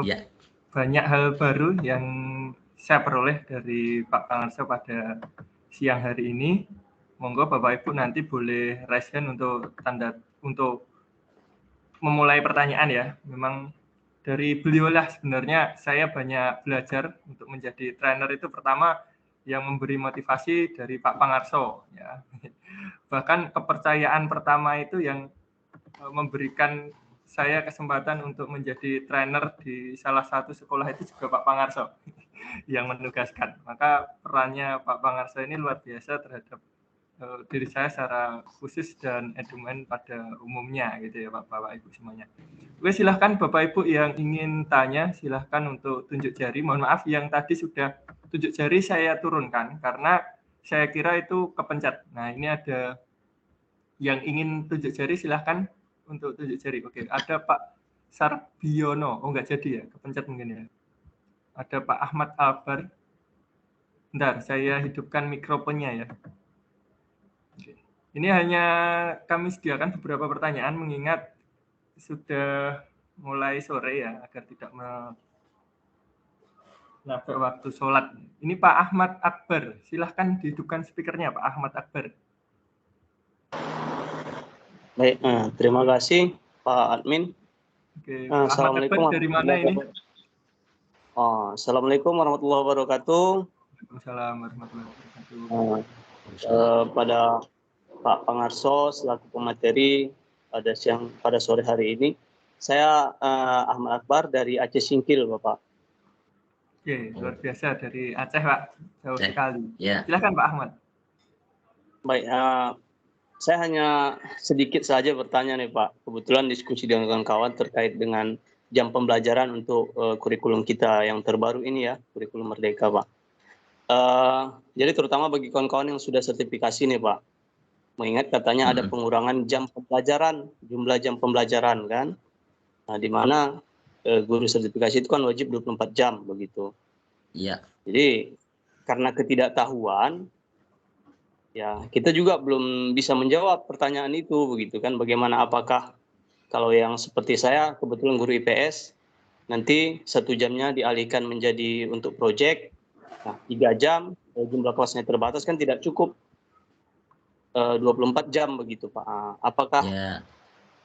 Ya. Banyak hal baru yang saya peroleh dari Pak Pangarso pada siang hari ini. Monggo Bapak Ibu nanti boleh raise hand untuk memulai pertanyaan ya. Memang dari beliau lah sebenarnya saya banyak belajar untuk menjadi trainer. Itu pertama yang memberi motivasi dari Pak Pangarso ya. Bahkan kepercayaan pertama itu yang memberikan saya kesempatan untuk menjadi trainer di salah satu sekolah itu juga Pak Pangarso yang menugaskan. Maka perannya Pak Pangarso ini luar biasa terhadap diri saya secara khusus dan edumen pada umumnya gitu ya Bapak Ibu semuanya. Oke, silahkan Bapak Ibu yang ingin tanya silahkan untuk tunjuk jari. Mohon maaf yang tadi sudah tunjuk jari saya turunkan karena saya kira itu kepencet. Nah ini ada yang ingin tunjuk jari silahkan untuk tunjuk jari. Oke, ada Pak Sarbiono. Oh enggak jadi ya, kepencet mungkin ya. Ada Pak Ahmad Albar. Bentar, saya hidupkan mikrofonnya ya. Oke. Ini hanya kami sediakan beberapa pertanyaan mengingat sudah mulai sore ya agar tidak menabrak waktu sholat. Ini Pak Ahmad Akbar. Silahkan dihidupkan speakernya Pak Ahmad Akbar. Baik, terima kasih Pak Admin. Oke, Pak Ahmad Akbar dari mana ini? Assalamualaikum warahmatullahi wabarakatuh. Waalaikumsalam warahmatullahi wabarakatuh. Pada Pak Pangarso selaku pemateri pada sore hari ini, saya Ahmad Akbar dari Aceh Singkil, Bapak. Oke, luar biasa dari Aceh, Pak. Jauh sekali. Ya. Silakan Pak Ahmad. Baik, saya hanya sedikit saja bertanya nih Pak. Kebetulan diskusi dengan kawan-kawan terkait dengan jam pembelajaran untuk kurikulum kita yang terbaru ini ya, kurikulum Merdeka, Pak. Jadi terutama bagi kawan-kawan yang sudah sertifikasi nih Pak, mengingat katanya ada pengurangan jam pembelajaran, jumlah jam pembelajaran kan, nah, di mana guru sertifikasi itu kan wajib 24 jam begitu. Iya. Jadi karena ketidaktahuan, ya kita juga belum bisa menjawab pertanyaan itu begitu kan, bagaimana apakah kalau yang seperti saya kebetulan guru IPS nanti 1 jamnya dialihkan menjadi untuk proyek, nah 3 jam jumlah kelasnya terbatas kan tidak cukup 24 jam begitu Pak. Apakah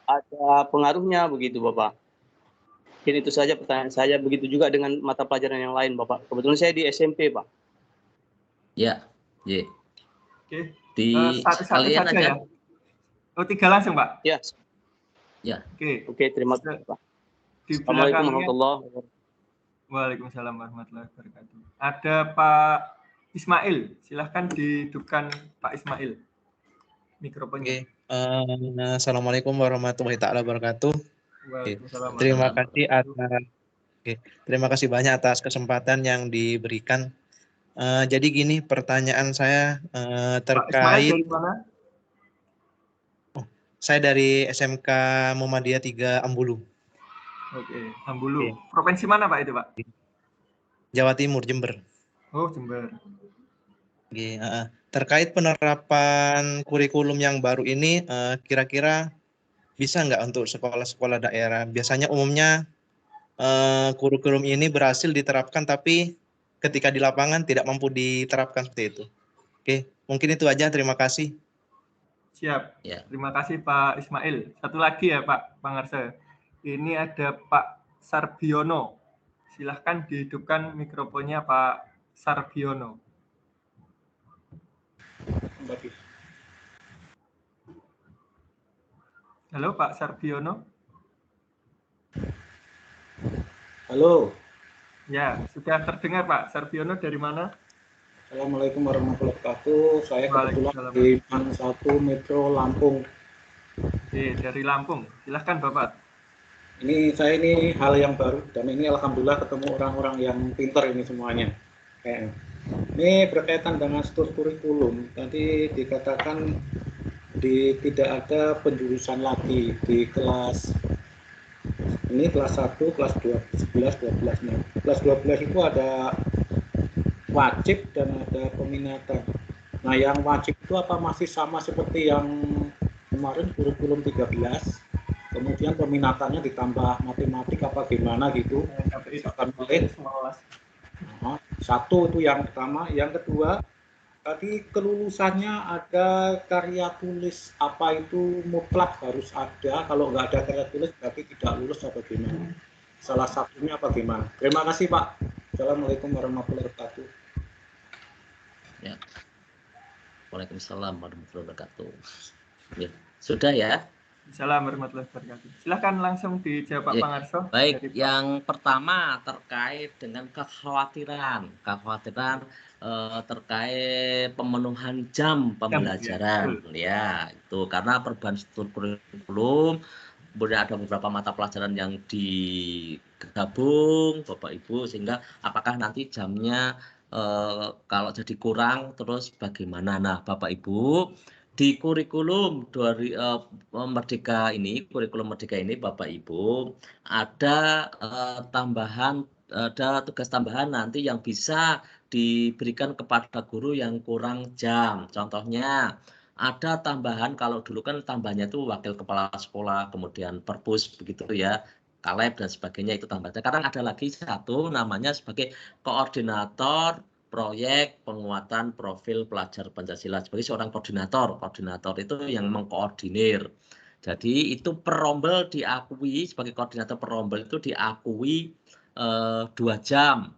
ada pengaruhnya begitu Bapak? Mungkin itu saja pertanyaan saya, begitu juga dengan mata pelajaran yang lain Bapak. Kebetulan saya di SMP Pak. Ya, ya. Oke. Di satu saja ya. Oh 3 langsung Pak? Ya. Ya. Oke, terima kasih Pak. Di Assalamualaikum warahmatullahi wabarakatuh. Waalaikumsalam warahmatullahi wabarakatuh. Ada Pak Ismail, silahkan dihidupkan Pak Ismail mikrofonnya. Assalamualaikum warahmatullahi wabarakatuh. Waalaikumsalam. Terima kasih banyak atas kesempatan yang diberikan. Jadi gini, pertanyaan saya terkait. Pak Ismail dari mana? Saya dari SMK Muhammadiyah 3 Ambulu. Oke, Ambulu. Provinsi mana Pak itu Pak? Jawa Timur, Jember. Oh, Jember. Terkait penerapan kurikulum yang baru ini, kira-kira bisa nggak untuk sekolah-sekolah daerah? Biasanya umumnya kurikulum ini berhasil diterapkan, tapi ketika di lapangan tidak mampu diterapkan seperti itu. Oke, mungkin itu aja. Terima kasih. Siap. Ya. Terima kasih Pak Ismail. Satu lagi ya Pak Pangarso. Ini ada Pak Sarbiono. Silahkan dihidupkan mikrofonnya Pak Sarbiono. Halo Pak Sarbiono. Halo. Ya, sudah terdengar Pak. Sarbiono dari mana? Assalamualaikum warahmatullahi wabarakatuh. Saya kebetulan di Man 1 Metro Lampung. Oke, dari Lampung. Silahkan Bapak. Saya ini hal yang baru dan ini alhamdulillah ketemu orang-orang yang pintar ini semuanya. Ini berkaitan dengan struktur kurikulum. Tadi dikatakan tidak ada penjurusan lagi di kelas ini, kelas 1, kelas 2, 11, 12. Nah, kelas 12 itu ada wajib dan ada peminatan. Nah, yang wajib itu apa masih sama seperti yang kemarin kurikulum 13? Kemudian peminatannya ditambah matematik apa gimana gitu? Akan boleh. Nah, 1 itu yang pertama. Yang kedua, tadi kelulusannya ada karya tulis, apa itu mutlak harus ada? Kalau nggak ada karya tulis berarti tidak lulus atau gimana? Salah satunya apa gimana? Terima kasih Pak. Assalamualaikum warahmatullahi wabarakatuh. Waalaikumsalam warahmatullahi wabarakatuh. Ya, sudah ya. Assalamualaikum warahmatullahi wabarakatuh. Silakan langsung dijawab Pak Ya, Pangarso. baik, Dari Pak. yang pertama terkait dengan kekhawatiran terkait pemenuhan jam pembelajaran, ya itu karena perubahan struktur kurikulum, kemudian ada beberapa mata pelajaran yang digabung, Bapak Ibu, sehingga apakah nanti jamnya kalau jadi kurang, terus bagaimana? Nah, Bapak Ibu, di kurikulum Merdeka ini, kurikulum Merdeka ini, Bapak Ibu, ada ada tugas tambahan nanti yang bisa diberikan kepada guru yang kurang jam. Contohnya, ada tambahan, kalau dulu kan tambahnya itu wakil kepala sekolah, kemudian perpus begitu ya, kaleb dan sebagainya itu tambahnya. Sekarang ada lagi satu namanya sebagai koordinator proyek penguatan profil pelajar Pancasila. Sebagai seorang koordinator itu yang mengkoordinir. Jadi itu perombel diakui, sebagai koordinator perombel itu diakui 2 jam.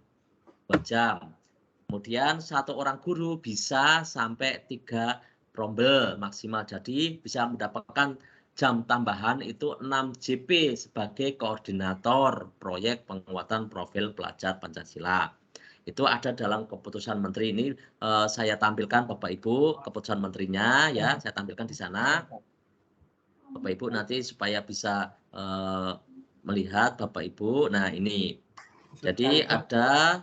2 jam. Kemudian satu orang guru bisa sampai 3 rombel maksimal. Jadi bisa mendapatkan jam tambahan itu 6 JP sebagai koordinator proyek penguatan profil pelajar Pancasila. Itu ada dalam keputusan menteri ini, saya tampilkan Bapak Ibu keputusan menterinya ya, saya tampilkan di sana. Bapak Ibu nanti supaya bisa melihat Bapak Ibu. Nah, ini. Jadi ada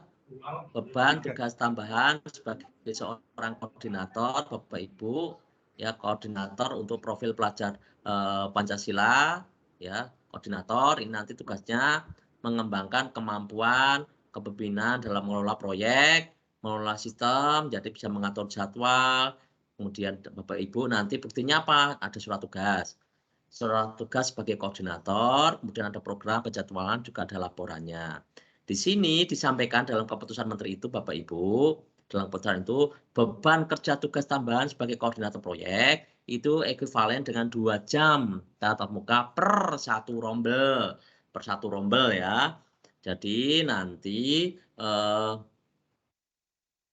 beban tugas tambahan sebagai seorang koordinator Bapak Ibu, ya, koordinator untuk profil pelajar Pancasila, ya, koordinator ini nanti tugasnya mengembangkan kemampuan kepemimpinan dalam mengelola proyek, mengelola sistem, jadi bisa mengatur jadwal. Kemudian Bapak Ibu nanti buktinya apa? Ada surat tugas. Surat tugas sebagai koordinator, kemudian ada program penjadwalan, juga ada laporannya. Di sini disampaikan dalam keputusan menteri itu Bapak Ibu, dalam keputusan itu beban kerja tugas tambahan sebagai koordinator proyek itu ekuivalen dengan 2 jam tatap muka per 1 rombel ya. Jadi nanti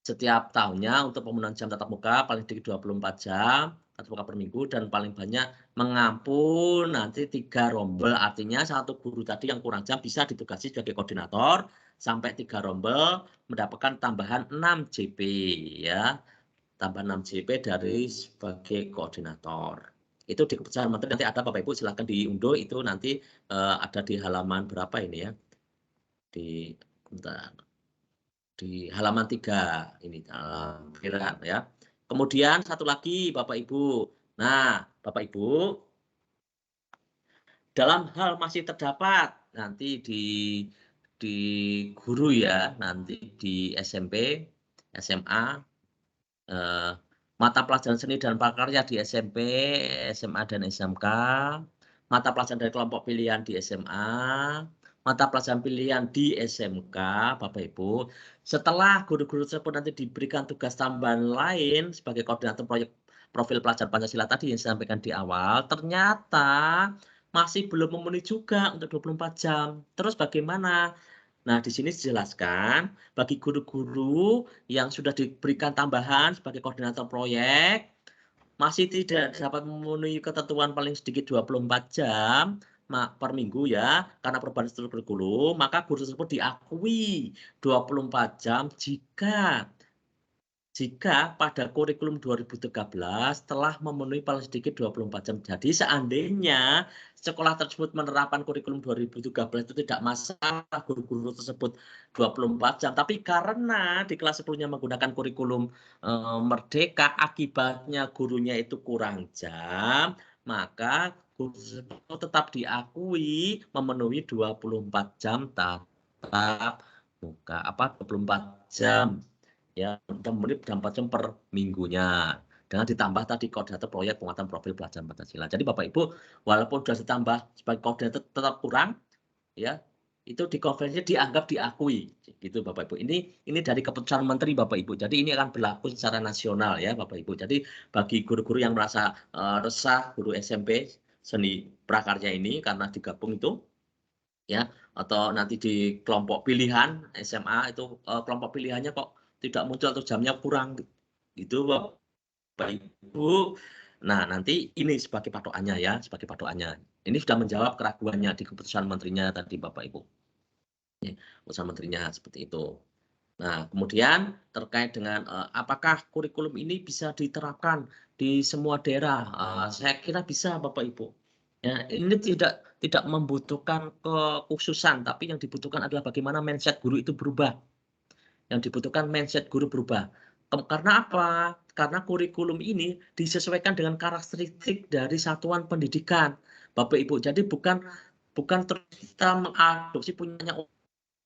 setiap tahunnya untuk pemenuhan jam tatap muka paling sedikit 24 jam tatap muka per minggu, dan paling banyak mengampun nanti 3 rombel, artinya satu guru tadi yang kurang jam bisa ditugasi sebagai koordinator sampai 3 rombel mendapatkan tambahan 6 JP ya, tambahan 6 JP dari sebagai koordinator. Itu di keputusan menteri, nanti ada Bapak Ibu silakan diunduh, itu nanti ada di halaman berapa ini ya, di halaman 3 ini ya. Kemudian satu lagi Bapak Ibu. Nah, Bapak Ibu, dalam hal masih terdapat nanti di guru ya, nanti di SMP, SMA, mata pelajaran seni dan prakarya di SMP, SMA dan SMK, mata pelajaran dari kelompok pilihan di SMA, mata pelajaran pilihan di SMK, Bapak Ibu. Setelah guru-guru tersebut nanti diberikan tugas tambahan lain sebagai koordinator proyek profil pelajar Pancasila tadi yang saya sampaikan di awal, ternyata masih belum memenuhi juga untuk 24 jam. Terus bagaimana? Nah, di sini dijelaskan bagi guru-guru yang sudah diberikan tambahan sebagai koordinator proyek masih tidak dapat memenuhi ketentuan paling sedikit 24 jam per minggu ya, karena perubahan struktur kurikulum, maka guru tersebut diakui 24 jam jika pada kurikulum 2013 telah memenuhi paling sedikit 24 jam. Jadi seandainya sekolah tersebut menerapkan kurikulum 2013 itu tidak masalah guru-guru tersebut 24 jam. Tapi karena di kelas 10-nya menggunakan kurikulum Merdeka, akibatnya gurunya itu kurang jam, maka guru tersebut tetap diakui memenuhi 24 jam tatap muka. 24 jam. Ya, memenuhi 24 jam per minggunya. Dengan ditambah tadi koordinator proyek penguatan profil pelajar Pancasila. Jadi Bapak Ibu, walaupun sudah ditambah sebagai koordinator tetap kurang, ya itu dikonversinya dianggap diakui, gitu Bapak Ibu. Ini dari keputusan menteri Bapak Ibu. Jadi ini akan berlaku secara nasional ya Bapak Ibu. Jadi bagi guru-guru yang merasa resah, guru SMP seni prakarya ini karena digabung itu, ya, atau nanti di kelompok pilihan SMA itu kelompok pilihannya kok tidak muncul atau jamnya kurang gitu Bapak Bapak Ibu. Nah, nanti ini sebagai patokannya ya, sebagai patokannya. Ini sudah menjawab keraguannya di keputusan menterinya tadi Bapak Ibu. Keputusan menterinya seperti itu. Nah, kemudian terkait dengan apakah kurikulum ini bisa diterapkan di semua daerah? Saya kira bisa Bapak Ibu. Ya, ini tidak membutuhkan kekhususan, tapi yang dibutuhkan adalah bagaimana mindset guru itu berubah. Yang dibutuhkan mindset guru berubah. Karena apa? Karena kurikulum ini disesuaikan dengan karakteristik dari satuan pendidikan, Bapak Ibu. Jadi bukan terus kita mengadopsi punyanya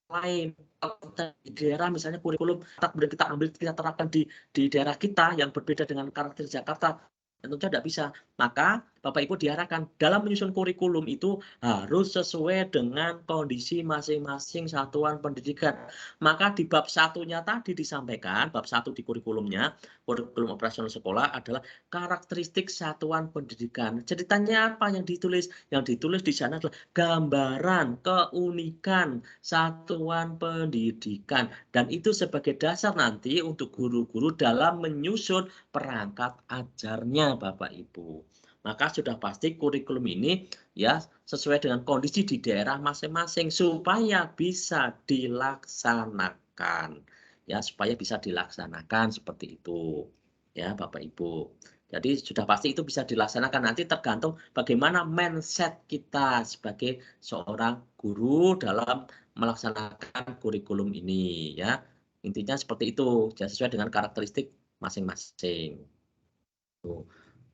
lain. Kalau kita di daerah misalnya kurikulum kemudian kita ambil kita terapkan di daerah kita yang berbeda dengan karakter Jakarta, tentu tidak bisa. Maka Bapak Ibu diarahkan dalam menyusun kurikulum itu harus sesuai dengan kondisi masing-masing satuan pendidikan. Maka di bab satunya tadi disampaikan, bab 1 di kurikulumnya, kurikulum operasional sekolah adalah karakteristik satuan pendidikan. Ceritanya apa yang ditulis? Yang ditulis di sana adalah gambaran keunikan satuan pendidikan. Dan itu sebagai dasar nanti untuk guru-guru dalam menyusun perangkat ajarnya Bapak Ibu. Maka sudah pasti kurikulum ini ya sesuai dengan kondisi di daerah masing-masing supaya bisa dilaksanakan. Ya, supaya bisa dilaksanakan seperti itu. Ya, Bapak Ibu. Jadi sudah pasti itu bisa dilaksanakan, nanti tergantung bagaimana mindset kita sebagai seorang guru dalam melaksanakan kurikulum ini ya. Intinya seperti itu, sesuai dengan karakteristik masing-masing.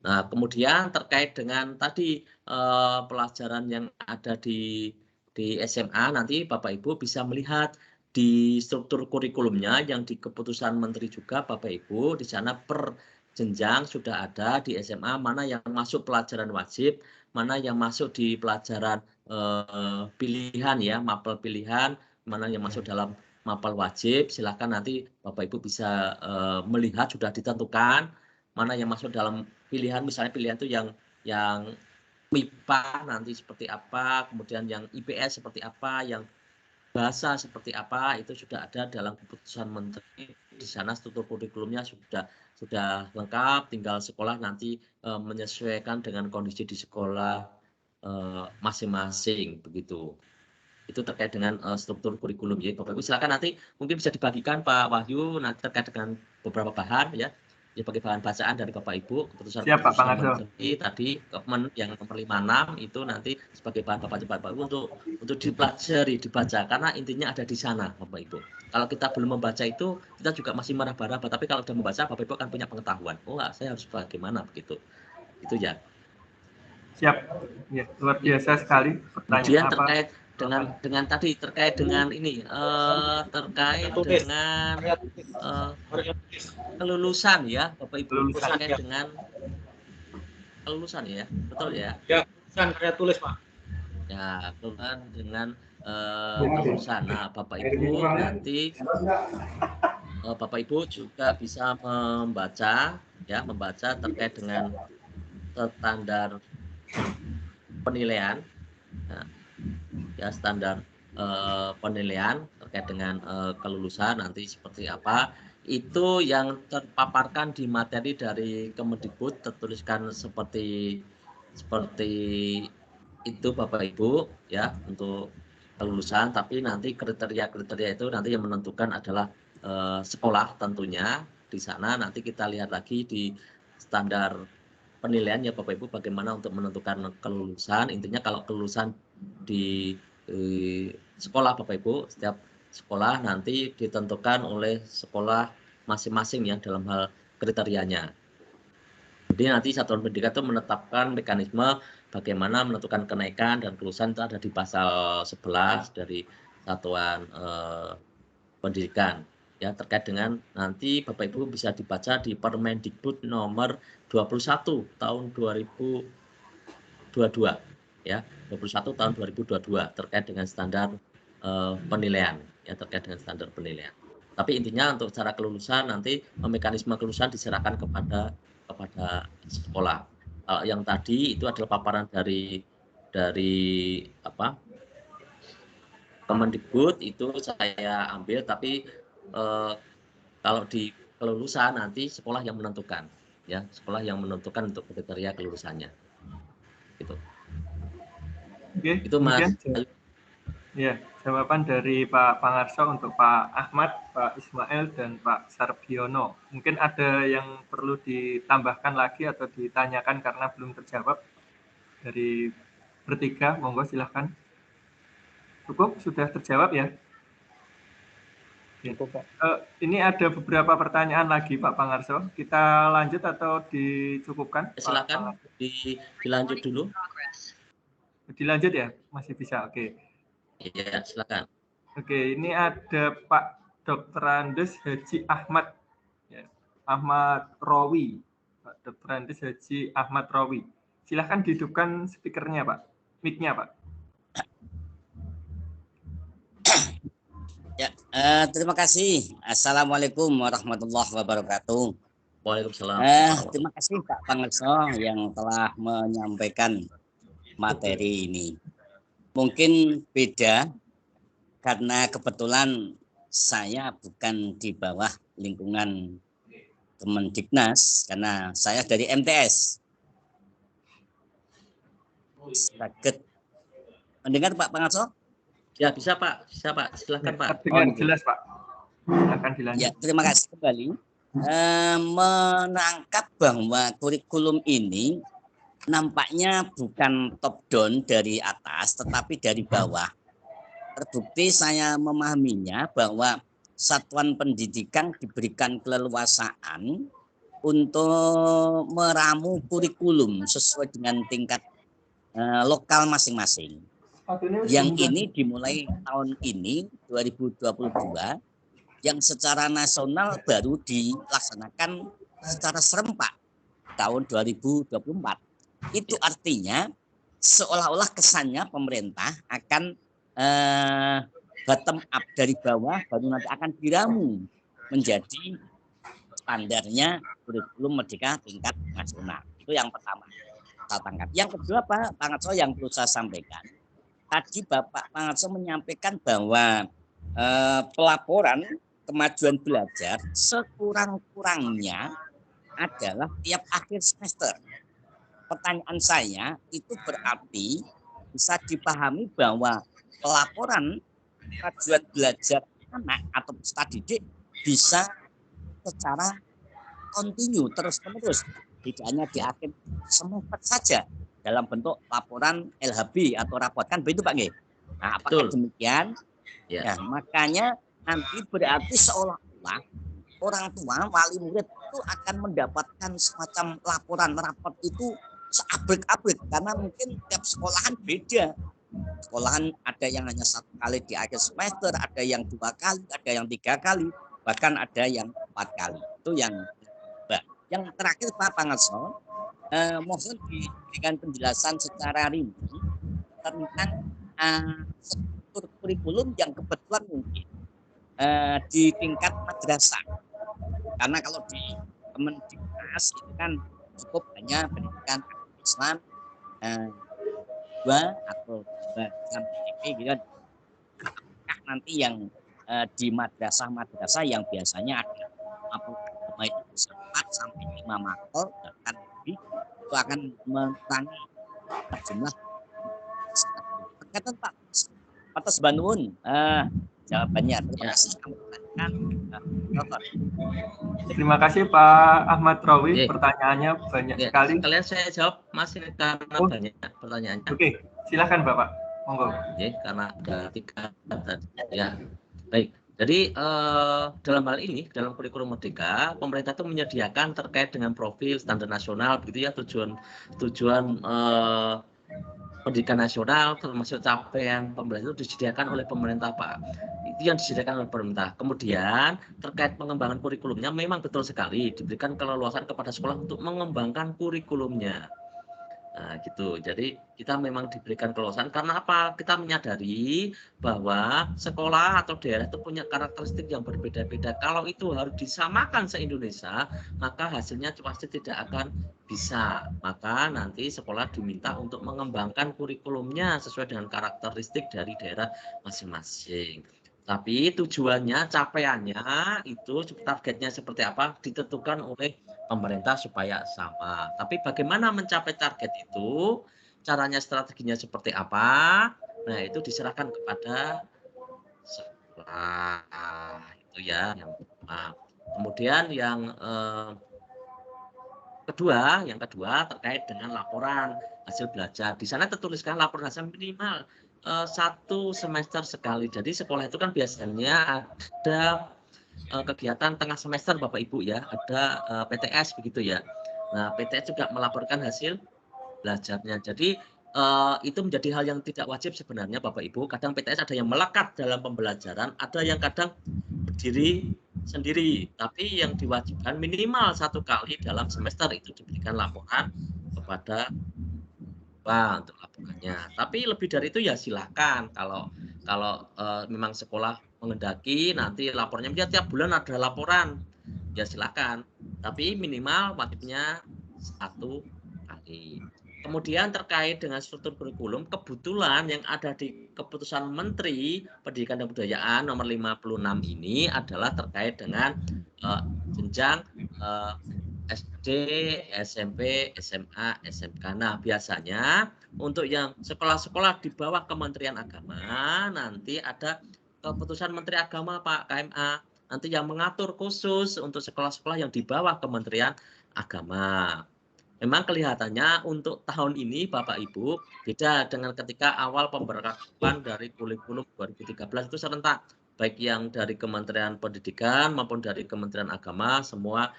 Nah, kemudian terkait dengan tadi pelajaran yang ada di SMA, nanti Bapak Ibu bisa melihat di struktur kurikulumnya yang di keputusan Menteri juga Bapak Ibu, di sana per jenjang sudah ada di SMA mana yang masuk pelajaran wajib, mana yang masuk di pelajaran pilihan ya, mapel pilihan, mana yang masuk dalam mapel wajib. Silakan nanti Bapak Ibu bisa melihat sudah ditentukan mana yang masuk dalam pilihan, misalnya pilihan itu yang MIPA nanti seperti apa, kemudian yang IPS seperti apa, yang bahasa seperti apa, itu sudah ada dalam keputusan Menteri. Di sana struktur kurikulumnya sudah lengkap, tinggal sekolah nanti menyesuaikan dengan kondisi di sekolah masing-masing begitu. Itu terkait dengan struktur kurikulum ya Bapak Ibu. Silakan nanti mungkin bisa dibagikan Pak Wahyu nanti terkait dengan beberapa bahan ya sebagai bahan bacaan dari Bapak Ibu. Keputusan Menteri tadi yang nomor 56 itu nanti sebagai bahan Bapak Ibu untuk dipelajari, dibaca, karena intinya ada di sana Bapak Ibu. Kalau kita belum membaca itu kita juga masih meraba-raba, tapi kalau sudah membaca Bapak Ibu akan punya pengetahuan. Oh, saya harus bagaimana begitu. Itu ya. Siap. Ya, luar biasa sekali Kemudian pertanyaan terkait dengan tadi terkait dengan ini terkait dengan kelulusan ya Bapak Ibu, terkait dengan kelulusan ya, betul ya? Ya, kelulusan karya tulis Pak. Ya, kelulusan dengan kelulusan. Nah, Bapak Ibu nanti Bapak Ibu juga bisa membaca terkait dengan standar penilaian. Nah, ya standar penilaian terkait dengan kelulusan nanti seperti apa, itu yang terpaparkan di materi dari Kemendikbud tertuliskan seperti itu Bapak Ibu ya untuk kelulusan, tapi nanti kriteria itu nanti yang menentukan adalah sekolah tentunya. Di sana nanti kita lihat lagi di standar penilaian ya Bapak Ibu bagaimana untuk menentukan kelulusan. Intinya kalau kelulusan di sekolah Bapak Ibu, setiap sekolah nanti ditentukan oleh sekolah masing-masing ya dalam hal kriterianya. Jadi nanti satuan pendidikan itu menetapkan mekanisme bagaimana menentukan kenaikan dan kelulusan, itu ada di pasal 11 dari satuan pendidikan. Ya, terkait dengan nanti Bapak Ibu bisa dibaca di Permendikbud nomor 21 tahun 2022 ya, 21 tahun 2022 terkait dengan standar penilaian ya, terkait dengan standar penilaian. Tapi intinya untuk cara kelulusan nanti mekanisme kelulusan diserahkan kepada sekolah. Yang tadi itu adalah paparan dari apa? Kemendikbud itu saya ambil, tapi kalau di kelulusan nanti sekolah yang menentukan ya, sekolah yang menentukan untuk kriteria kelulusannya. Gitu. Oke, Itu Mas. kemudian ya, jawaban dari Pak Pangarso untuk Pak Ahmad, Pak Ismail, dan Pak Sarbiono. Mungkin ada yang perlu ditambahkan lagi atau ditanyakan karena belum terjawab dari bertiga. Monggo silahkan. Cukup, sudah terjawab ya? Cukup, Pak. Ini ada beberapa pertanyaan lagi Pak Pangarso. Kita lanjut atau dicukupkan? Silakan dilanjut dulu. Dilanjut ya? Masih bisa, oke. Iya, silakan. Oke, ini ada Pak Dr. Andes Haji Ahmad. Ya, Ahmad Rawi. Pak Dr. Andes Haji Ahmad Rawi. Silahkan dihidupkan speakernya Pak. Mic-nya Pak. Ya, terima kasih. Assalamualaikum warahmatullahi wabarakatuh. Waalaikumsalam. Terima kasih Pak Pangarso yang telah menyampaikan materi ini. Mungkin beda karena kebetulan saya bukan di bawah lingkungan Kemendiknas karena saya dari MTS. Sakit mendengar Pak Pangarso? Ya, bisa Pak. Bisa Pak. Silakan Pak. Dengan jelas Pak. Silakan dilanjut. Ya, terima kasih kembali. Menangkap bahwa kurikulum ini nampaknya bukan top down dari atas, tetapi dari bawah. Terbukti saya memahaminya bahwa satuan pendidikan diberikan keleluasaan untuk meramu kurikulum sesuai dengan tingkat lokal masing-masing. Yang ini dimulai tahun ini 2022 yang secara nasional baru dilaksanakan secara serempak tahun 2024. Itu artinya seolah-olah kesannya pemerintah akan bottom up dari bawah baru nanti akan diramu menjadi standarnya kurikulum merdeka tingkat nasional. Itu yang pertama saya tangkap. Yang kedua Pak Pangarso yang perlu saya sampaikan. Tadi Bapak Pangarso menyampaikan bahwa pelaporan kemajuan belajar sekurang-kurangnya adalah tiap akhir semester. Pertanyaan saya itu berarti bisa dipahami bahwa pelaporan kemajuan belajar anak atau peserta didik bisa secara kontinu terus-menerus, tidak hanya di akhir semester saja dalam bentuk laporan LHB atau rapot, kan begitu Pak Nggih? Nah, apakah demikian? Ya. Nah, makanya nanti berarti seolah-olah orang tua wali murid itu akan mendapatkan semacam laporan rapot itu seabrek-abrek karena mungkin tiap sekolahan beda. Sekolahan ada yang hanya 1 kali di akhir semester, ada yang 2 kali, ada yang 3 kali, bahkan ada yang 4 kali. Itu yang terakhir Pak Pangarso. Mohon diberikan penjelasan secara rinci tentang struktur kurikulum yang kebetulan mungkin di tingkat madrasah. Karena kalau di Kemendiknas itu kan cukup hanya pendidikan Islam 2 atau 2 PDP gitu kan. Apakah nanti yang di madrasah-madrasah yang biasanya ada baik 4 sampai 5 makol bahkan lebih itu akan mengurangi jumlah terkait Pak atas bantuan jawabannya. Terima kasih. Terima kasih Pak Ahmad Rawi. Pertanyaannya banyak sekali. Kalian saya jawab masih karena banyak pertanyaannya. Oke, silakan Bapak. Monggo. Karena ada 3 ya. Baik. Jadi dalam hal ini, dalam kurikulum merdeka, pemerintah itu menyediakan terkait dengan profil standar nasional, begitu ya, tujuan pendidikan nasional, termasuk capaian pembelajaran itu disediakan oleh pemerintah Pak. Itu yang disediakan oleh pemerintah. Kemudian terkait pengembangan kurikulumnya, memang betul sekali diberikan keleluasan kepada sekolah untuk mengembangkan kurikulumnya. Nah, gitu. Jadi kita memang diberikan keleluasan karena apa? Kita menyadari bahwa sekolah atau daerah itu punya karakteristik yang berbeda-beda. Kalau itu harus disamakan se-Indonesia, maka hasilnya pasti tidak akan bisa. Maka nanti sekolah diminta untuk mengembangkan kurikulumnya sesuai dengan karakteristik dari daerah masing-masing. Tapi tujuannya, capaiannya itu targetnya seperti apa ditentukan oleh pemerintah supaya sama. Tapi bagaimana mencapai target itu, caranya, strateginya seperti apa, nah itu diserahkan kepada sekolah. Itu ya yang pertama. Kemudian yang kedua terkait dengan laporan hasil belajar. Di sana tertuliskan laporan hasil minimal 1 semester sekali. Jadi sekolah itu kan biasanya ada kegiatan tengah semester Bapak Ibu ya, ada PTS begitu ya. Nah, PTS juga melaporkan hasil belajarnya. Jadi itu menjadi hal yang tidak wajib sebenarnya Bapak Ibu. Kadang PTS ada yang melekat dalam pembelajaran, ada yang kadang berdiri sendiri. Tapi yang diwajibkan minimal 1 kali dalam semester itu diberikan laporan kepada untuk laporannya. Tapi lebih dari itu ya silakan. Kalau memang sekolah menghendaki nanti lapornya tiap bulan ada laporan, ya silakan. Tapi minimal wajibnya 1 kali. Kemudian terkait dengan struktur kurikulum, kebetulan yang ada di keputusan Menteri Pendidikan dan Kebudayaan nomor 56 ini adalah terkait dengan jenjang SD, SMP, SMA, SMK. Nah, biasanya untuk yang sekolah-sekolah di bawah Kementerian Agama, nanti ada keputusan Menteri Agama, Pak, KMA, nanti yang mengatur khusus untuk sekolah-sekolah yang di bawah Kementerian Agama. Memang kelihatannya untuk tahun ini, Bapak Ibu, beda dengan ketika awal pemberlakuan dari kurikulum 2013 itu serentak. Baik yang dari Kementerian Pendidikan maupun dari Kementerian Agama, semua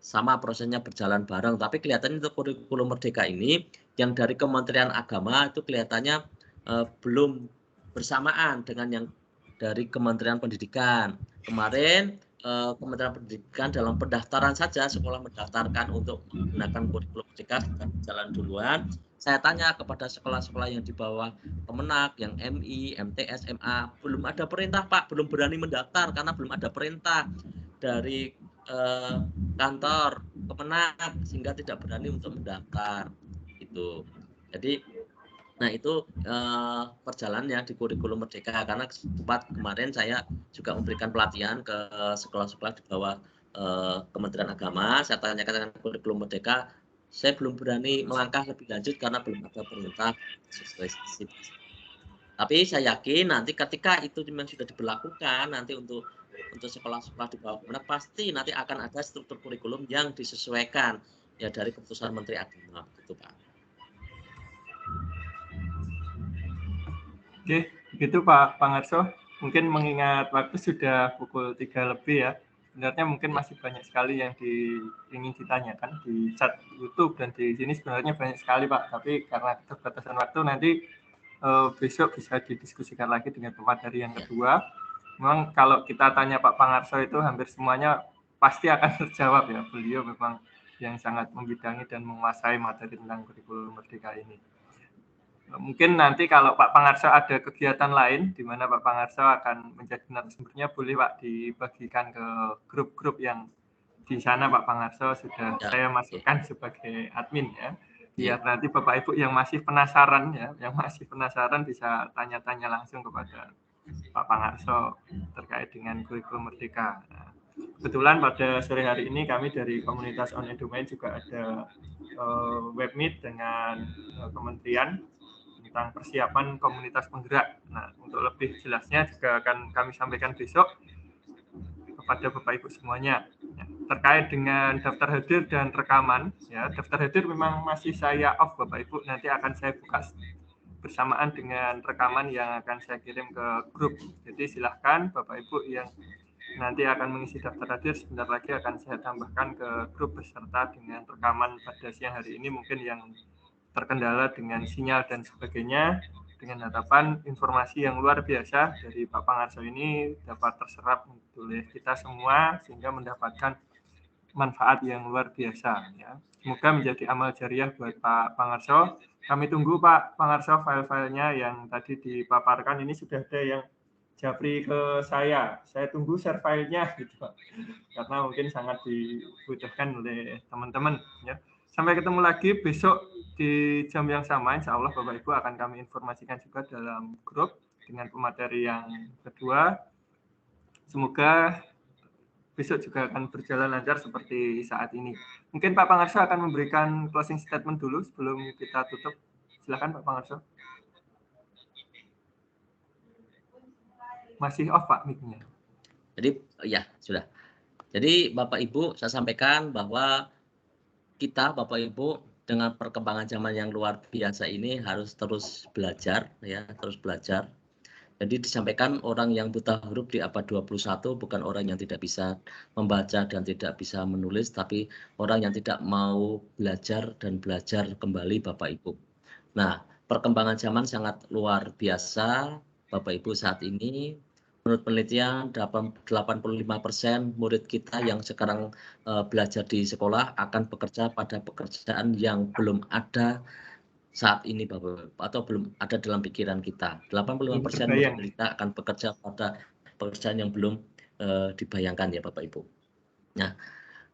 sama prosesnya berjalan bareng. Tapi kelihatannya untuk kurikulum Merdeka ini, yang dari Kementerian Agama itu kelihatannya belum bersamaan dengan yang dari Kementerian Pendidikan. Kemarin Kementerian Pendidikan dalam pendaftaran saja sekolah mendaftarkan untuk menggunakan kurikulum Merdeka sudah berjalan duluan. Saya tanya kepada sekolah-sekolah yang di bawah Kemenak, yang MI, MTS, MA, belum ada perintah Pak, belum berani mendaftar karena belum ada perintah dari kantor Kemenak sehingga tidak berani untuk mendaftar. Itu. Jadi nah itu perjalanannya di kurikulum Merdeka, karena sempat kemarin saya juga memberikan pelatihan ke sekolah-sekolah di bawah Kementerian Agama. Saya tanyakan kurikulum Merdeka, saya belum berani melangkah lebih lanjut karena belum ada perintah sesuai spesifikasi. Tapi saya yakin nanti ketika itu memang sudah diberlakukan, nanti untuk sekolah-sekolah di bawah Kemenak pasti nanti akan ada struktur kurikulum yang disesuaikan ya dari keputusan Menteri Agama, begitu Pak. Oke, begitu Pak Pangarso. Mungkin mengingat waktu sudah pukul 3 lebih ya. Sebenarnya mungkin masih banyak sekali yang ingin ditanyakan di chat YouTube dan di sini sebenarnya banyak sekali Pak. Tapi karena keterbatasan waktu nanti besok bisa didiskusikan lagi dengan pemateri yang kedua. Memang kalau kita tanya Pak Pangarso itu hampir semuanya pasti akan terjawab ya. Beliau memang yang sangat membidangi dan menguasai materi tentang kurikulum Merdeka ini. Mungkin nanti kalau Pak Pangarso ada kegiatan lain di mana Pak Pangarso akan menjadi narasumbernya, boleh Pak dibagikan ke grup-grup yang di sana Pak Pangarso sudah saya masukkan sebagai admin ya. Biar nanti Bapak Ibu yang masih penasaran ya, bisa tanya-tanya langsung kepada Pak Pangarso terkait dengan kurikulum Merdeka. Nah, kebetulan pada sore hari ini kami dari komunitas online domain juga ada webmeet dengan kementerian tentang persiapan komunitas penggerak. Nah, untuk lebih jelasnya juga akan kami sampaikan besok kepada Bapak Ibu semuanya. Ya, terkait dengan daftar hadir dan rekaman, ya daftar hadir memang masih saya off Bapak Ibu, nanti akan saya buka bersamaan dengan rekaman yang akan saya kirim ke grup. Jadi silahkan Bapak Ibu yang nanti akan mengisi daftar hadir sebentar lagi akan saya tambahkan ke grup beserta dengan rekaman pada siang hari ini mungkin yang terkendala dengan sinyal dan sebagainya, dengan harapan informasi yang luar biasa dari Pak Pangarso ini dapat terserap oleh kita semua sehingga mendapatkan manfaat yang luar biasa ya. Semoga menjadi amal jariah buat Pak Pangarso. Kami tunggu Pak Pangarso file-filenya yang tadi dipaparkan, ini sudah ada yang japri ke saya tunggu share filenya gitu Pak, karena mungkin sangat dibutuhkan oleh teman-teman ya. Sampai ketemu lagi besok di jam yang sama, insya Allah Bapak Ibu akan kami informasikan juga dalam grup. dengan pemateri yang kedua. Semoga besok juga akan berjalan lancar seperti saat ini. Mungkin Pak Pangarso akan memberikan closing statement dulu sebelum kita tutup. Silakan Pak Pangarso. Masih off Pak mic-nya. Jadi ya sudah. Jadi Bapak Ibu, saya sampaikan bahwa kita Bapak Ibu dengan perkembangan zaman yang luar biasa ini harus terus belajar ya, terus belajar. Jadi disampaikan orang yang buta huruf di abad 21 bukan orang yang tidak bisa membaca dan tidak bisa menulis, tapi orang yang tidak mau belajar dan belajar kembali Bapak Ibu. Nah, perkembangan zaman sangat luar biasa Bapak Ibu saat ini. Menurut penelitian 85% murid kita yang sekarang belajar di sekolah akan bekerja pada pekerjaan yang belum ada saat ini Bapak, atau belum ada dalam pikiran kita. 85% murid kita akan bekerja pada pekerjaan yang belum dibayangkan ya Bapak Ibu. Nah,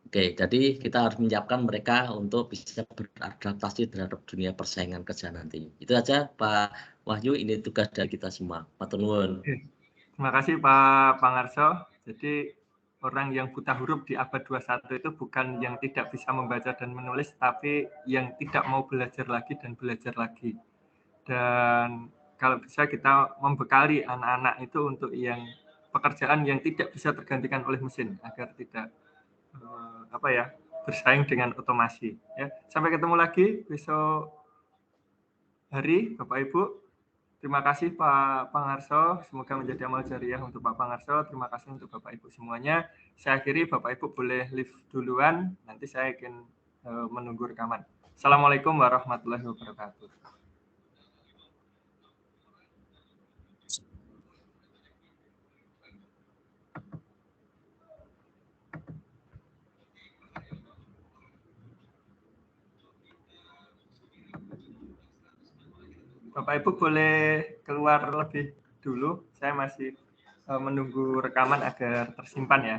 oke, jadi kita harus menyiapkan mereka untuk bisa beradaptasi terhadap dunia persaingan kerja nanti. Itu aja Pak Wahyu, ini tugas dari kita semua. Matur nuwun. Terima kasih Pak Pangarso. Jadi orang yang buta huruf di abad 21 itu bukan yang tidak bisa membaca dan menulis, tapi yang tidak mau belajar lagi dan belajar lagi. Dan kalau bisa kita membekali anak-anak itu untuk yang pekerjaan yang tidak bisa tergantikan oleh mesin agar tidak bersaing dengan otomasi. Ya. Sampai ketemu lagi besok hari Bapak Ibu. Terima kasih Pak Pangarso, semoga menjadi amal jariah untuk Pak Pangarso. Terima kasih untuk Bapak Ibu semuanya. Saya akhiri, Bapak Ibu boleh live duluan, nanti saya akan menunggu rekaman. Assalamualaikum warahmatullahi wabarakatuh. Bapak Ibu boleh keluar lebih dulu, saya masih menunggu rekaman agar tersimpan ya.